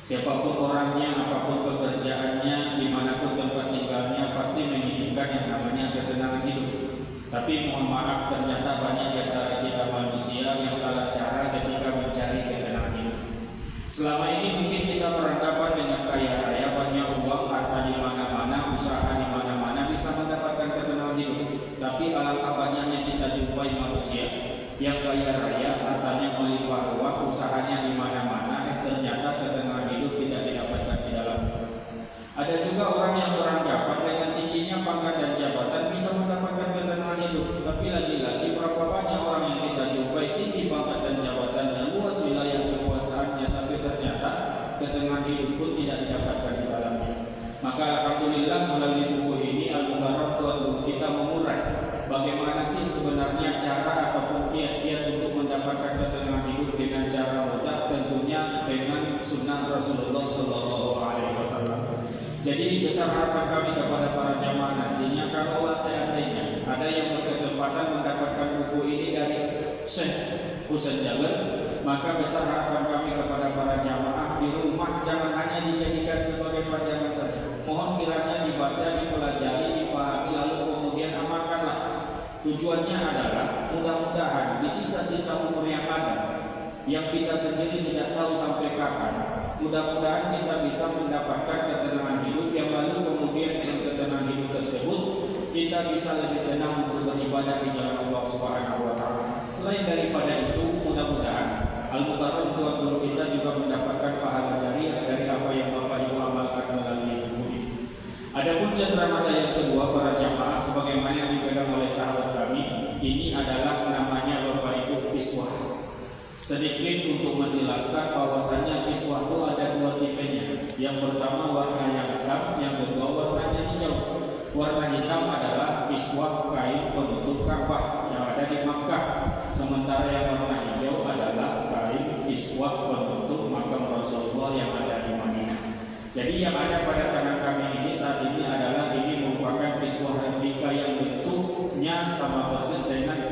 Siapapun orangnya, apapun pekerjaannya, dimanapun tempat tinggalnya, pasti menginginkan yang namanya ketenangan hidup. Tapi mohon maaf, ternyata banyak di antara kita manusia yang salah cara ketika mencari ketenangan hidup. Selama ini mungkin kita beranggapan dengan kaya raya, banyak uang, harta di mana-mana, usaha di mana-mana bisa mendapatkan ketenangan hidup. Tapi alangkah banyaknya kita jumpai manusia yang kaya raya, hartanya melimpah ruah, usahanya di mana-mana, ternyata ketenangan hidup tidak didapatkan di dalam. Ada juga orang yang beranggapan dengan tingginya pangkat dan jabatan bisa mendapatkan ketenangan hidup. Tapi lagi-lagi berapa banyak orang yang kita jumpai tinggi pangkat dan jabatannya, luas wilayah kekuasaannya, tapi ternyata ketenangan hidup pun tidak didapatkan di dalamnya. Maka alhamdulillah melalui buku ini Al-Mukarram Tuan Guru kita mengurai bagaimana sih sebenarnya cara ataupun kiat-kiat untuk mendapatkan ketenangan hidup dengan cara mudah, tentunya dengan sunnah Rasulullah Sallallahu Alaihi Wasallam. Jadi besar harapan kami kepada para jamaah nantinya, kalau seandainya ada yang berkesempatan mendapatkan buku ini dari Syekh Husain Jabir, maka besar harapan kami kepada para jamaah di rumah jangan hanya dijadikan sebagai pelajaran saja. Mohon kiranya dibaca, dipelajari, dipahami, lalu kemudian amalkanlah. Tujuannya adalah mudah-mudahan di sisa-sisa umur yang ada, yang kita sendiri tidak tahu sampai kapan, mudah-mudahan kita bisa mendapatkan ketenangan hidup yang lalu kemudian dengan ketenangan hidup tersebut kita bisa lebih tenang untuk beribadah di jalan Allah Subhanahu wa taala. Selain daripada itu, mudah-mudahan Al-Mukarram Tuan Guru kita juga mendapatkan pahala jariah dari apa yang Bapak Ibu amalkan melalui buku ini. Adapun cenderamata yang kedua, para jamaah, sebagaimana yang dipegang oleh sahabat kami, ini adalah namanya Bapak Ibu kiswah. Sedikit untuk menjelaskan bahwasanya kiswah itu ada 2 tipenya. Yang pertama warna yang hitam, yang kedua warnanya hijau. Warna hitam adalah kiswah kain penutup Ka'bah yang ada di Makkah, sementara yang warna hijau adalah kain kiswah penutup makam Rasulullah yang ada di Madinah. Jadi yang ada pada tangan kami ini saat ini adalah ini merupakan kiswah replika yang bentuknya sama persis dengan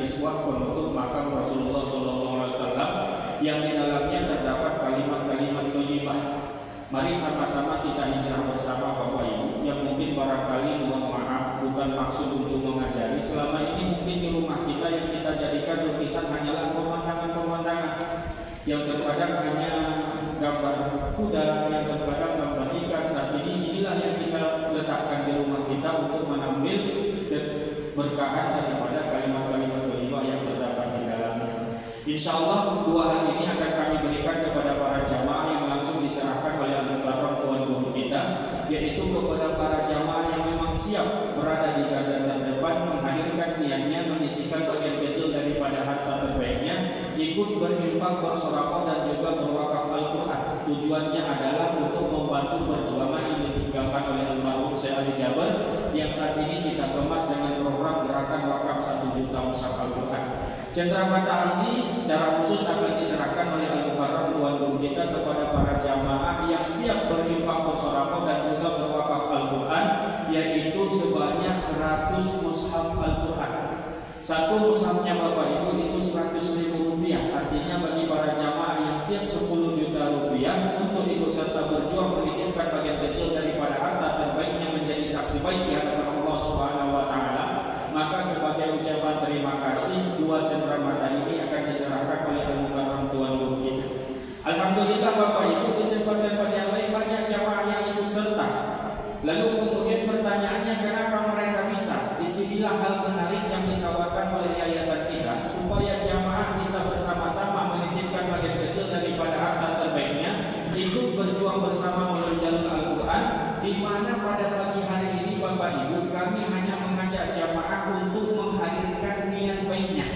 yang di dalamnya terdapat kalimat-kalimat thayyibah. Mari sama-sama kita hijrah bersama Bapak Ibu. Yang mungkin barangkali mohon maaf bukan maksud untuk mengajari. Selama ini mungkin di rumah kita yang kita jadikan lukisan hanyalah pemandangan-pemandangan yang terkadang hanya gambar kuda, yang terkadang gambar ikan. Saat ini inilah yang kita letakkan di rumah kita untuk menambil keberkahan daripada kalimat-kalimat thayyibah yang terdapat di dalamnya. Insya Allah dua hal ini akan kami berikan kepada para jamaah yang langsung diserahkan oleh Al-Mukarram Tuan Guru kita, yaitu kepada para jamaah yang memang siap berada di garda terdepan, menghadirkan niatnya, menyisihkan bagian kecil daripada harta terbaiknya, ikut berinfak, bersedekah dan juga berwakaf Al-Quran. Tujuannya adalah untuk membantu perjuangan yang ditinggalkan oleh almarhum Syekh Ali Jaber yang saat ini kita kemas dengan program gerakan wakaf 1 juta mushaf Al-Quran. Cenderamata ini secara khusus akan diserahkan oleh Al-Mukarram Tuan Guru kita kepada para jamaah yang siap berinfak, bersedekah dan juga berwakaf Al-Quran, yaitu sebanyak 100 mushaf Al-Quran. Satu mushafnya Bapak Ibu itu 100.000 rupiah. Artinya bagi para jamaah yang siap 10 juta rupiah untuk ikut serta berjuang menitipkan bagian kecil daripada harta terbaiknya menjadi saksi baik di hadapan Allah Subhanahu wa Ta'ala, maka sebagai ucapan terima kasih, dua cenderamata ini akan diserahkan oleh Al-Mukarram Tuan Guru kita. Alhamdulillah Bapak Ibu, di tempat-tempat yang lain banyak jamaah yang ikut serta. Lalu kemudian pertanyaannya, kenapa mereka bisa? Disinilah hal menarik yang ditawarkan oleh yayasan kita, supaya jamaah bisa bersama-sama menitipkan bagian kecil daripada harta terbaiknya, ikut berjuang bersama melalui jalur Al-Quran, di mana pada pagi hari ini Bapak Ibu kami hanya mengajak jamaah untuk menghadirkan niat baiknya.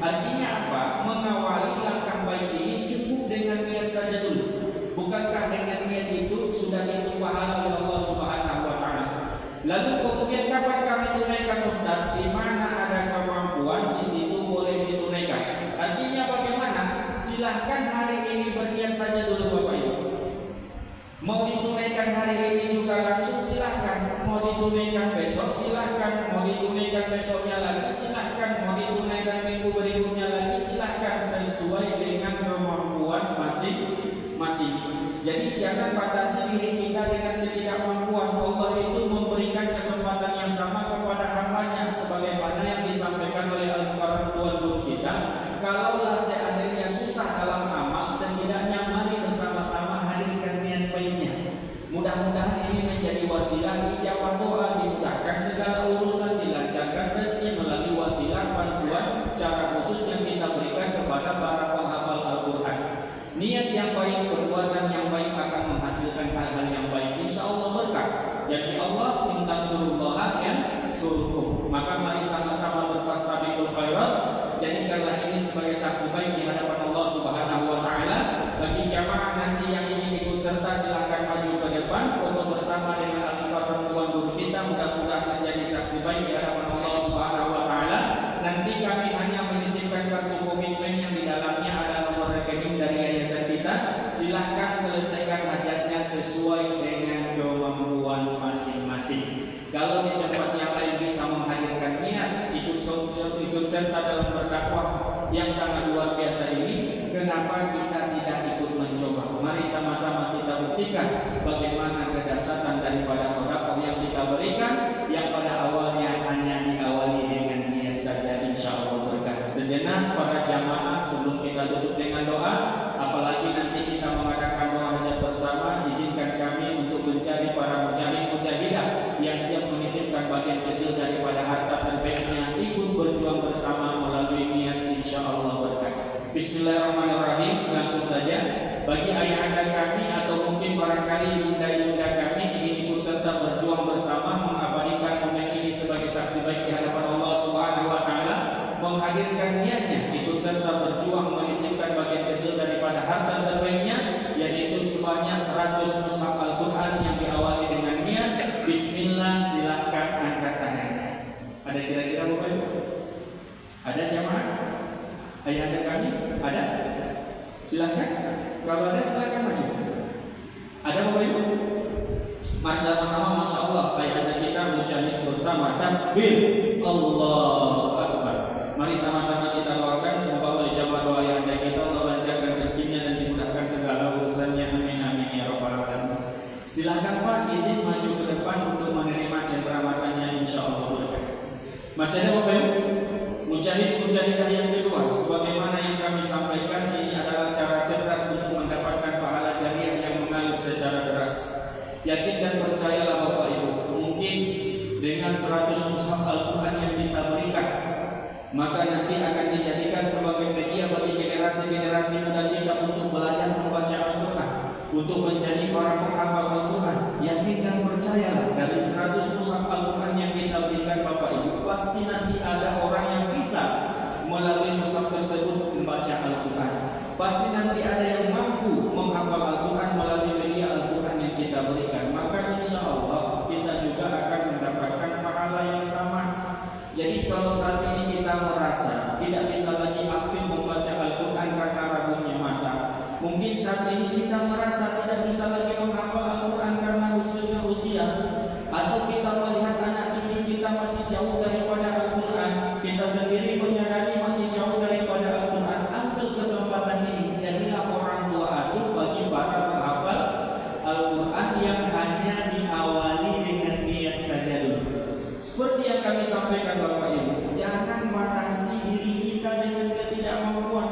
Artinya apa? Mengawali langkah baik ini cukup dengan niat saja dulu. Bukankah dengan niat itu sudah dihitung pahala oleh Allah Subhanahu wa Ta'ala? Lalu kemudian kapan kami tunaikan Ustaz? Di mana ada kemampuan di situ boleh ditunaikan. Artinya bagaimana? Silahkan hari ini berniat saja dulu Bapak Ibu. Mau ditunaikan hari ini juga langsung silahkan. Mau ditunaikan besok silahkan. Mau ditunaikan besoknya lagi silahkan. Mau ditunaikan minggu berikutnya lagi silahkan, sesuai dengan kemampuan masing-masing. Jadi jangan batasi diri kita dengan ketidakmampuan. Allah itu memberikan kesempatan yang sama kepada hambanya, sebagaimana yang disampaikan oleh Al-Mukarram Tuan Guru kita. Kalaulah seandainya susah dalam amal, setidaknya mari bersama-sama hadirkan niat baiknya. Mudah-mudahan ini menjadi wasilah ijabah doa, dimudahkan segala urusan, dilancarkan rezeki melalui wasilah bantuan secara khusus yang kita berikan kepada para penghafal Al-Quran. Niat yang baik, perbuatan yang baik akan menghasilkan hal-hal yang baik. Insya Allah berkah. Janji Allah, intan surullaha yang suruhum. Maka mari sama-sama berfastabiqul khairat. Jadikanlah ini sebagai saksi baik di hadapan Allah Subhanahu wa Ta'ala. Bagi jamaah nanti yang ingin ikut serta silakan maju ke depan untuk bersama dengan Al-Mukarram Tuan Guru kita, mudah-mudahan menjadi saksi baik di hadapan Allah Subhanahu wa Ta'ala. Nanti kami hanya menitipkan kartu komitmen yang di dalamnya ada nomor rekening dari yayasan kita. Silahkan selesaikan hajatnya sesuai dengan kemampuan masing-masing. Kalau di tempat yang lain bisa menghadirkan niat ikut serta dalam berdakwah yang sangat luar biasa ini, kenapa kita tidak ikut mencoba? Mari sama-sama kita buktikan bagaimana kedahsyatan daripada sedekah yang kita berikan, yang pada awalnya hanya diawali dengan niat saja. Insya Allah berkah. Sejenak para jamaah sebelum kita tutup dengan doa, apalagi nanti kita mengadakan doa hajat bersama, izinkan kami untuk mencari para mujahid-mujahidah yang siap menitipkan bagian kecil daripada harta terbaiknya, ikut berjuang bersama melalui niat, insya Allah berkah. Bismillahirrahmanirrahim. Langsung saja, bagi ayah-anda kami atau mungkin barangkali ibunda-ibunda kami ingin ikut serta berjuang bersama mengabadikan momen ini sebagai saksi baik di hadapan Allah Subhanahu wa Ta'ala, menghadirkan niatnya ikut serta berjuang menitipkan bagian kecil daripada harta terbaiknya, yaitu sebanyak 100 mushaf Al-Quran yang diawali dengan niat Bismillah. Silahkan angkat tangannya. Ada kira-kira Bapak Ibu? Ada jamaah? Ayah anda kami? Ada? Silahkan. Kalau ada silahkan maju. Ada Bapak Ibu? Sama-sama Masya Allah. Ayah anda kita mujahid pertama, takbir, Allahu Akbar. Mari sama-sama kita doakan semoga oleh jamaah doa ayah anda kita Allah lancarkan rezeki Masih ada Bapak Ibu? Mujahid-mujahidah yang kedua, sebagaimana yang kami sampaikan, ini adalah cara cerdas untuk mendapatkan pahala jariah yang mengalir secara deras. Yakin dan percayalah Bapak Ibu, mungkin dengan 100 mushaf Al-Quran yang kita berikan, maka nanti akan dijadikan sebagai media bagi generasi-generasi muda kita untuk belajar membaca Al-Quran, untuk menjadi para penghafal Al-Quran. Yakin dan percayalah, dari 100 mushaf Al-Quran yang kita berikan Bapak Ibu, pasti nanti ada orang yang bisa melalui mushaf tersebut membaca Al-Quran. Pasti nanti ada yang mampu menghafal Al-Quran melalui media Al-Quran yang kita berikan. Maka insya Allah kita juga akan mendapatkan pahala yang sama. Jadi kalau saat ini kita merasa tidak bisa lagi aktif membaca Al-Quran karena ragunya mata, mungkin saat ini kita merasa tidak bisa lagi menghafal Al-Quran karena usia, atau kita melihat anak cucu kita masih jauh daripada Al-Quran, kita sendiri menyadari masih jauh daripada Al-Quran. Ambil kesempatan ini, jadilah orang tua asuh bagi para penghafal Al-Quran yang hanya diawali dengan niat saja dulu. Seperti yang kami sampaikan Bapak Ibu, jangan batasi diri kita dengan ketidakmampuan.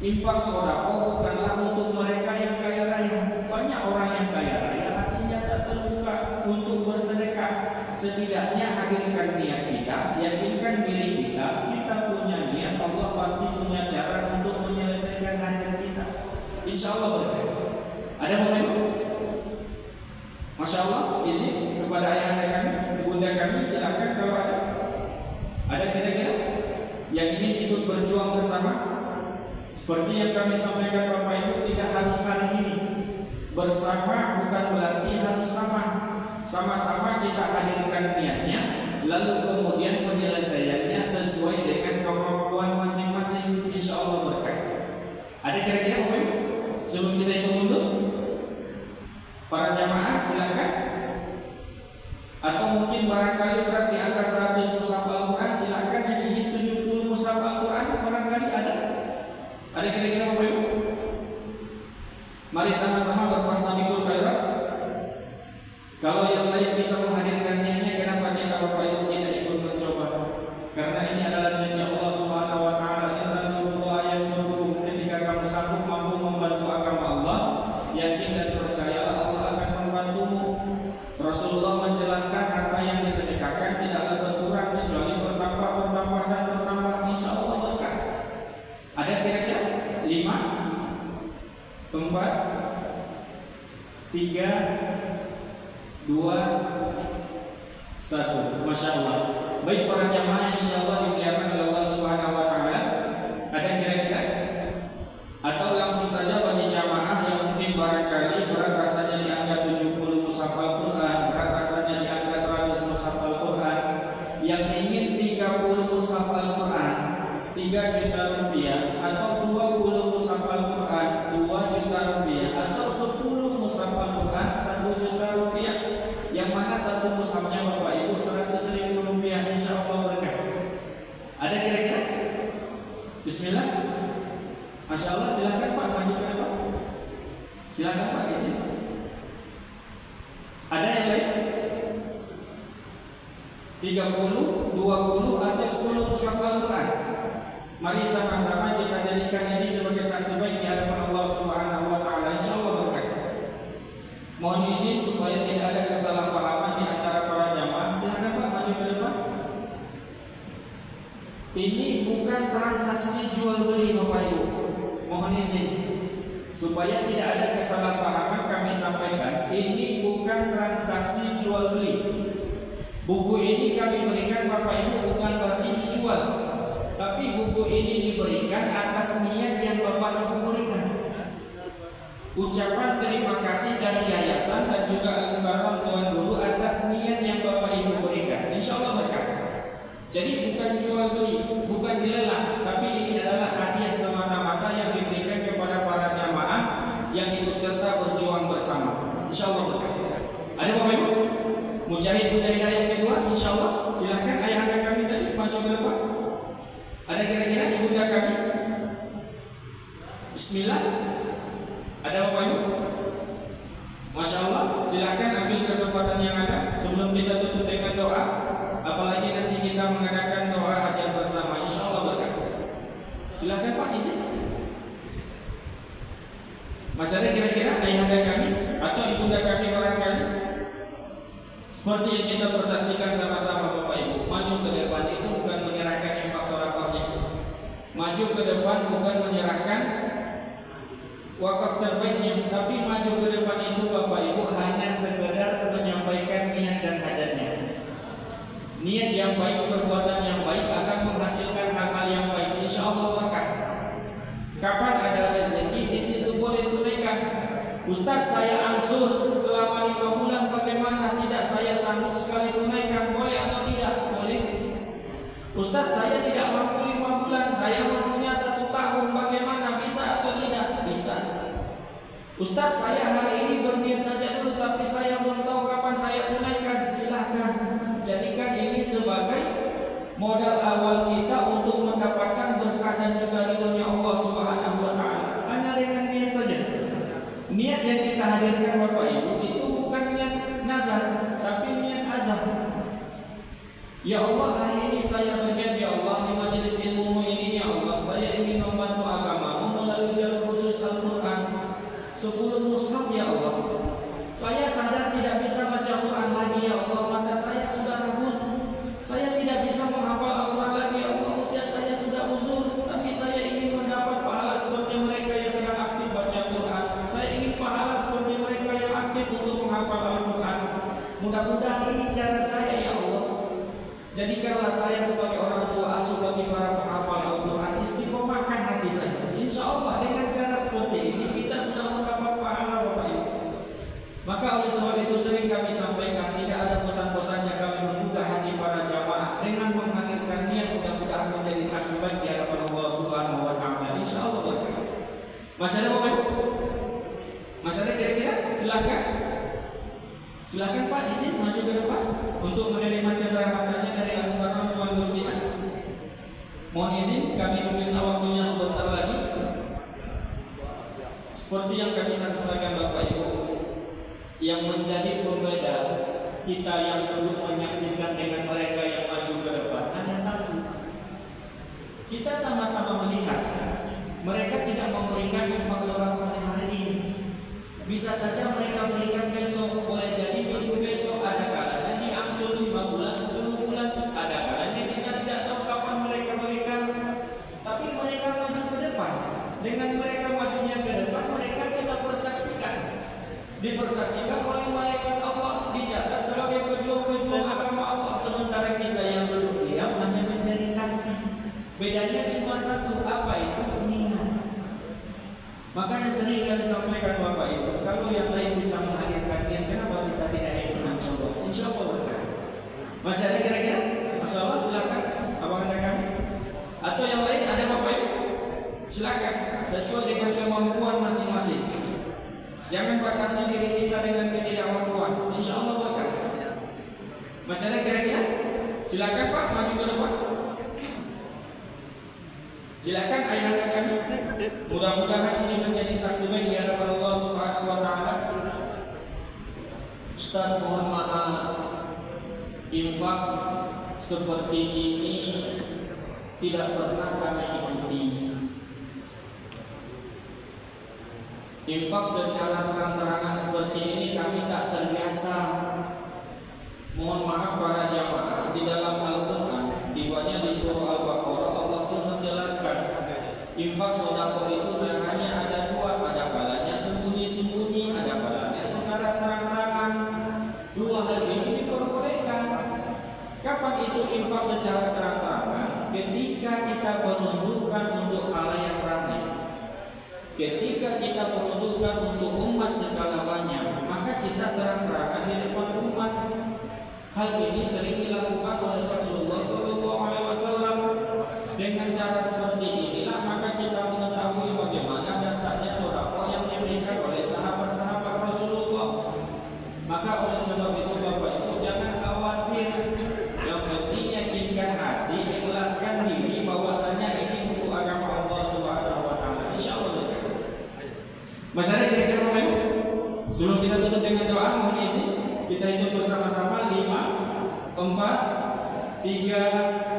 Infak sedekah bukanlah untuk mereka yang kaya raya. Banyak orang yang kaya raya hatinya tak terbuka untuk bersedekah. Setidaknya hadirkan niat kita, yakinkan diri kita, kita punya niat, Allah pasti punya cara untuk menyelesaikan hajat kita. Insya Allah berkah. Ada Bapak? Masya Allah, izin kepada ayah kami, ibunda kami, silakan kalau ada. Ada kira-kira yang ingin ikut berjuang bersama? Seperti yang kami sampaikan Bapak Ibu, tidak harus hari ini. Bersama bukan berarti harus sama. Sama-sama kita hadirkan niatnya, lalu kemudian penyelesaiannya sesuai dengan kemampuan masing-masing. Insya Allah berkah. Ada kira-kira Bapak Ibu? Sebelum kita hitung mundur, para jamaah silakan. Atau mungkin barangkali berat di angka 100 mushaf Al-Quran, silakan. Yang ingin 70 mushaf Al-Quran barangkali ada. Ada kira-kira Bapak Ibu? Mari sama-sama berpasnafikul khairat. Kalau yang lain bisa menghadirkan niatnya, kenapa kita Bapak Ibu tidak ikut mencoba? Karena ini adalah janji Allah Subhanahu wa taala, "Inna surullah ayat suruh." Ketika kamu sanggup mampu membantu agama Allah, yakin dan percayalah Allah akan membantumu. Rasulullah menjelaskan harta yang disedekahkan tidaklah berkurang kecuali bertambah dan bertambah. Insya Allah berkah. Ada kira-kira 5, 4, 3, 2, 1. Masya Allah. Baik para jamaah yang insya Allah dimuliakan oleh Allah Subhanahu wa taala. Ada kira-kira? Atau langsung saja bagi jamaah yang mungkin barangkali berat rasanya di angka 70 mushaf Al-Quran, berat rasanya di angka 100 mushaf Al-Quran, yang ingin 30 mushaf Al-Quran 3 juta rupiah, atau 20 mushaf Al-Quran 2 juta rupiah, atau 10 mushaf Al-Quran 1 juta rupiah. Yang mana satu mushafnya Bapak Ibu 100.000 rupiah, insya Allah berkah. Ada kira-kira? Bismillah. Masya Allah, silakan Pak, maju ke depan. Silakan Pak, di sini. Ada yang lain? 30, 20, atau 10 mushaf Al-Quran. Mari sama-sama kita jadikan ini sebagai saksi baik di hadapan Allah Subhanahu wa taala. Insyaallah berkah. Mohon izin supaya tidak ada kesalahpahaman di antara para jamaah. Silakan Pak, maju ke depan. Ini bukan transaksi jual beli Bapak Ibu. Mohon izin supaya tidak ada kesalahpahaman, kami sampaikan ini bukan transaksi jual beli. Buku ini kami berikan Bapak Ibu bukan berarti dijual, tapi buku ini diberikan atas niat yang Bapak Ibu berikan. Ucapan terima kasih dari yayasan dan juga Al-Mukarram Tuan Guru atas niat yang Bapak Ibu berikan. Insya Allah berkah. Jadi bukan jual beli, bukan dilelang, tapi ini adalah hadiah semata-mata yang diberikan kepada para jamaah yang ikut serta berjuang bersama. Insya Allah berkah. Ada Bapak Ibu? Mujahid-mujahidah yang kedua, insya Allah silahkan ayahanda kami tadi maju ke depan. Ada kira-kira ibunda kami? Bismillah. Ada Bapak Ibu? Masya Allah, silahkan ambil kesempatan yang ada sebelum kita tutup dengan doa. Apalagi nanti kita Silakan Pak, izin. Masih ada kira-kira ayahanda kami atau ibunda kami barangkali seperti yang kita persaksikan sama-sama Bapak Ibu, maju ke depan itu bukan menyerahkan infak sedekahnya. Maju ke depan bukan menyerahkan wakaf terbaiknya, tapi maju ke depan itu Bapak Ibu hanya sekedar menyampaikan niat dan hajatnya. Niat yang baik, perbuatan yang baik akan menghasilkan hal-hal yang baik. Insya Allah berkah. Kapan ada rezeki di situ boleh tunaikan. Ustaz, saya ansur selama 5 bulan, bagaimana? Tidak, saya sanggup sekali tunaikan. Boleh atau tidak? Boleh. Ustaz, saya tidak mampu 5 bulan, saya mampunya 1 tahun, bagaimana? Bisa atau tidak? Bisa. Ustaz, saya hari ini berniat saja dulu, tapi saya belum tahu kapan saya tunaikan. Silahkan. Jadikan ini sebagai modal awal kita untuk mendapatkan berkah dan juga ridhonya Allah Subhanahu wa Ta'ala. Hanya dengan niat saja. Niat yang kita hadirkan Bapak Ibu itu bukan niat nazar, tapi niat azam. Ya Allah, hari ini saya berniat, ya Allah, di majelis ilmu ini, ya Allah, saya ingin membantu agamamu melalui jalur khusus Al-Quran 10 mushaf, ya Allah. Saya sadar tidak bisa baca Quran lagi, ya Allah, mata saya sudah rabun. Saya tidak bisa menghafal Al-Quran lagi, ya Allah, usia saya sudah uzur. Tapi saya ingin mendapat pahala seperti mereka yang sedang aktif baca Quran. Saya ingin pahala seperti mereka yang aktif untuk menghafal Al-Quran. Mudah-mudahan ini cara saya, ya Allah. Jadikanlah saya sebagai orang tua asuh bagi para penghafal Al-Quran. Istiqomahkan hati saya. Insya Allah dengan cara seperti ini kita sudah mendapat pahala, Bapak Ibu. Maka oleh sebab itu sering kami sampaikan, tidak ada bosan-bosannya kami membuka hati para jamaah dengan menghadirkan niat, mudah-mudahan menjadi saksi baik di hadapan Allah Subhanahu wa Ta'ala. Insya Allah. Masih ada Bapak Ibu? Masih ada kira-kira? Silakan. Silakan Pak, izin maju ke depan untuk menerima cendera matanya dari Abu Karam Tuan Guru kita. Mohon izin kami meminta waktunya sebentar lagi. Seperti yang kami sampaikan Bapak Ibu, yang menjadi pembeda kita yang duduk menyaksikan dengan mereka yang maju ke depan hanya satu. Kita sama-sama melihat mereka tidak memberikan infak sedekah hari ini. Bisa saja mereka berikan besok, boleh jadi minggu besok, ada kalanya diangsur 5 bulan, 10 bulan, ada kalanya kita tidak tahu kapan mereka berikan. Tapi mereka maju ke depan. Dengan mereka majunya ke depan, mereka kita persaksikan. Dipersaksikan oleh malaikat Allah, dicatat sebagai pejuang-pejuang agama Allah. Sementara kita yang duduk diam hanya menjadi saksi. Bedanya cuma satu, apa itu? Niat. Makanya sering kami sampaikan Bapak Ibu, kalau yang lain bisa menghadirkan niat, kenapa kita tidak ingin mencoba? Insya Allah berkah. Masih ada kira-kira? Masya Allah, silakan. Abang ada kami? Atau yang lain ada Bapak Ibu? Silakan. Sesuai dengan kemampuan masing-masing. Jangan batasi diri kita dengan ketidakmampuan. Insya Allah berkah. Masih ada kira-kira? Silakan Pak, maju ke depan. Silakan ayahanda kami. Mudah-mudahan ini menjadi saksi baik di hadapan Allah Subhanahu wa Ta'ala. Ustaz, mohon maaf, infak seperti ini tidak pernah kami ikuti. Infak secara terang-terangan seperti ini kami tak terbiasa. Mohon maaf para jamaah, di dalam Al-Quran, diwanya di surah Al-Baqarah, Allah pun menjelaskan infak sedekah itu caranya ada dua, ada kalanya sembunyi-sembunyi, ada kalanya secara terang-terangan. Dua hal ini diperbolehkan. Kapan itu infak secara terang-terangan? Ketika kita peruntukkan untuk khalayak ramai. Ketika kita peruntukkan untuk umat skala banyak, maka kita terang-terangan di depan umat. Hal ini sering dilakukan oleh Rasulullah SAW. Dengan cara seperti inilah maka kita mengetahui bagaimana dasarnya sedekah yang diberikan oleh sahabat-sahabat Rasulullah. Maka oleh sebab itu Bapak Ibu jangan khawatir. Yang penting yakinkan hati, ikhlaskan diri bahwasanya ini untuk agama Allah Subhanahu wa Ta'ala. Insyaallah. Masyarakat kira-kira Bapak Ibu, sebelum kita tutup dengan doa, mohon izin kita hitung bersama-sama 5, 4, 3.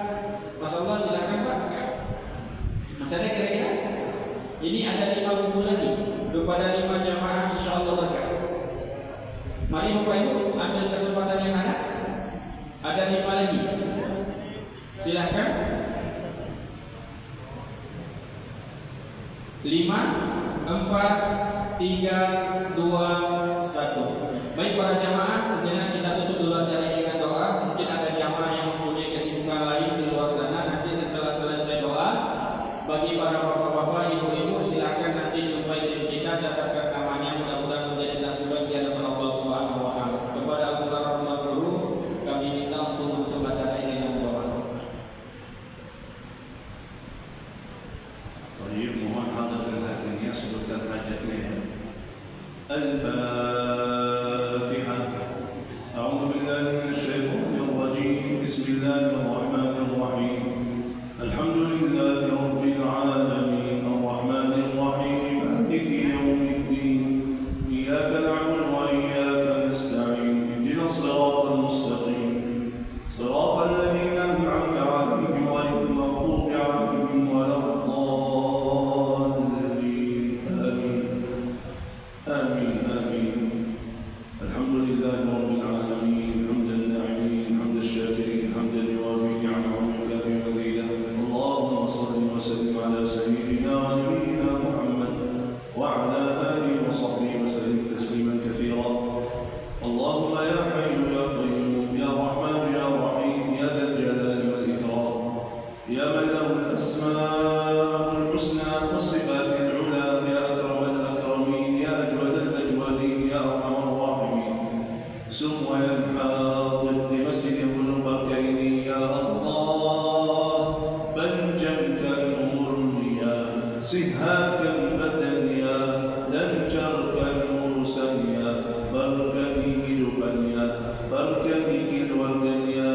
Masya Allah, silakan Pak. Masya Masih ada kira-kira? Ini ada 5 buku lagi kepada 5 jamaah, insyaallah berkah. Mari Bapak Ibu ambil kesempatan yang ada. Ada 5 lagi. Silahkan. 5, 4, 3, 2, 1. Baik para jamaah, sejenak kita tutup dulu acara ini dengan doa. Mungkin ada jamaah yang mempunyai kesibukan lain di luar sana. Nanti setelah selesai doa, bagi para bapak-bapak, ibu-ibu, silakan nanti jumpai tim kita, catatkan namanya, mudah-mudahan menjadi saksi bagi hadapan Allah Subhanahu wa taala. Kepada Abu Karamah Guru, kami minta untuk menutup acara ini dengan doa. Baik, mohon hadirkan hadirin sebutkan hajatnya. Al-Fatihah. A'udzu billahi minasyaitonir rajim. Bismillahirrahmanirrahim. Alhamdulillahi rabbil alamin. Arrahmanir rahim. Maliki yaumiddin. Iyyaka na'budu wa iyyaka nasta'in. Ihdinas siratal mustaqim. Siratal ladzina an'amta 'alaihim ghairil maghdubi 'alaihim waladdallin. Amin. Amin. Alhamdulillahi rabbil alamin. Hamdan na'imin, hamdan syakirin, hamdan yuwafi ni'amahu wa yukafi mazidah. Allahumma salli wa sallim ala sayyidina wa nabiyyina Muhammad wa ala alihi wa sahbihi wa sallim tasliman katsira. Allahumma ya hayyu ya qayyum ya rahman ya rahim ya dzal jalali wal ikram ya man lahu al-asma'ul husna was sifatul ula ya akramal akramin ya ajwadal ajwadin ya arhamar rahimin. Summa hadir di masjidil mubarakkain ya Allah, panjangkan umurnya, sihatkan badannya, lancarkan urusannya, berkahi hidupannya, berkahi keluarganya,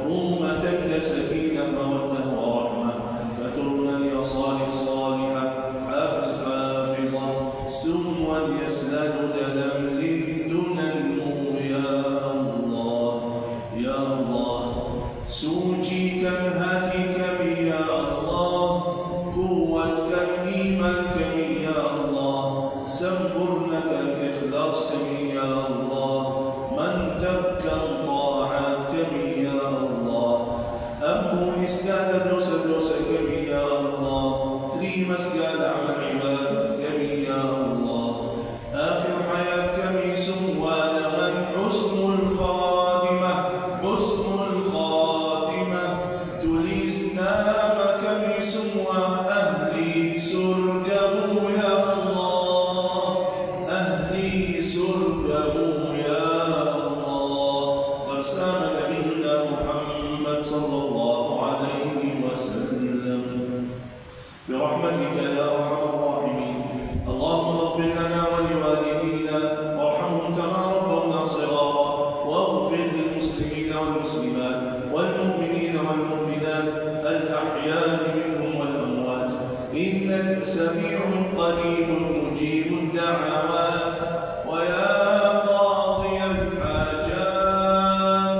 rumah tangga sakinah mawaddah warahmah, keturunan yang salih salihah, hafiz hafizah, semua dia selalu dalam lindunganmu ya Allah. Ya Allah, sucikan hati kami ya Allah, kuatkan iman kami ya Allah, sempurnakan ikhlas kami ya Allah, mantapkan taat kami ya Allah, ampuni segala dosa-dosa kami ya Allah, terima segala amal ibadah kami ya Allah. Akhir hayat kami semua dengan husnul khatimah, husnul khatimah. Tulis nama kami semua ahli surgamu ya Allah, ahli surgamu ya Allah, bersama Nabi Muhammad sallallahu alaihi wasallam. Birahmatika ya arhamar rahimin. Allahumma ighfir lana wa liwalidina warhamhum kama rabbawna shighara, waghfir lil muslimina wal muslimat wal mu'minina wal mu'minat al ahya'i minhum wal amwat. Innaka sami'un qaribun mujibud da'awat. Wa ya qadiyal hajat,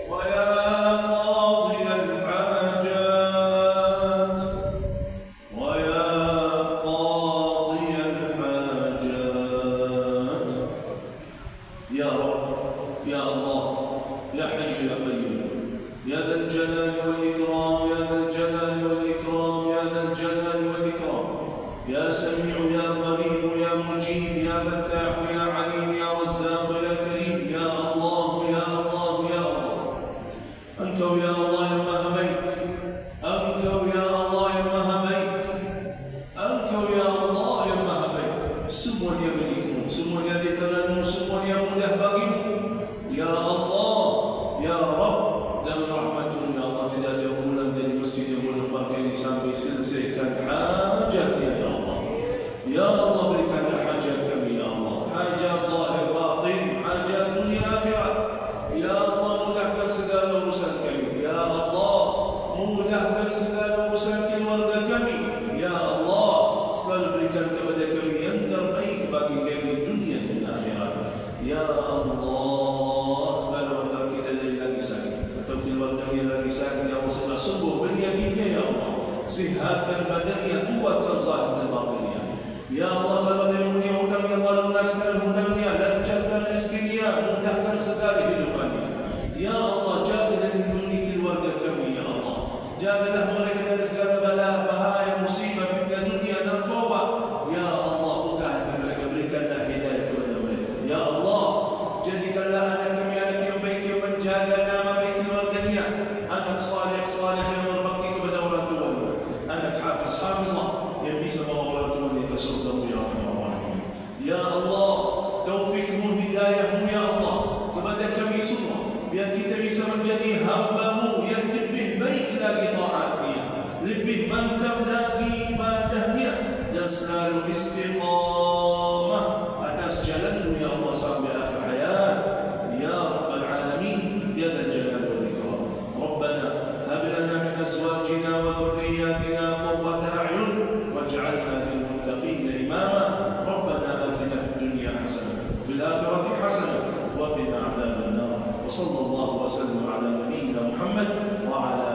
wa ya qadiyal hajat, wa ya qadiyal hajat. Ya Rabb, ya Allah, ya Hayyu ya Qayyum, ya Dzal Jalali wal Ikram, ya Dzal Jalali wal Ikram, ya Dzal Jalali wal Ikram. Ya Sami'u ya Qarib ya Mujib ya Fattah ya Alim ya badaniyah, kuatkan zahir dan batinnya. Ya Allah, kalau dia hutang, ya Allah, lunaskan hutangnya, lancarkan rezekinya, mudahkan segala hidupannya. Ya Allah, jaga dan lindungi keluarga kami, ya Allah. Jagalah mereka dari segala bala, bahaya, musibah, fitnah dunia, narkoba. Ya Allah, mudahkan mereka, berikanlah hidayah kepada mereka. Ya Allah, jadikanlah anak kami anak yang baik, yang menjaga nama baik keluarganya, anak saleh yang berbakti kepada orang tuanya, anak hafizah yang bisa bawa orang tuanya ke surga-Mu ya Rahman Rahim. Ya Allah, taufikmu, hidayahmu ya Allah kepada kami semua, biar kita bisa menjadi hamba-Mu yang lebih baik lagi taatnya, lebih mantap lagi ibadahnya, dan selalu istiqamah atas jalan-Mu ya Allah sampai akhir hayat. Ya Rabbal Alamin, ya Dzal Jalali wal Ikram. Rabbana hab lana min azwajina wa dhurriyyatina qurrata a'yun waj'alna lil muttaqina imama. Rabbana atina fid dunya hasanah wa fil akhirati hasanah wa qina adzaban nar. Wa sallallahu wa sallam ala nabiyyina Muhammad wa ala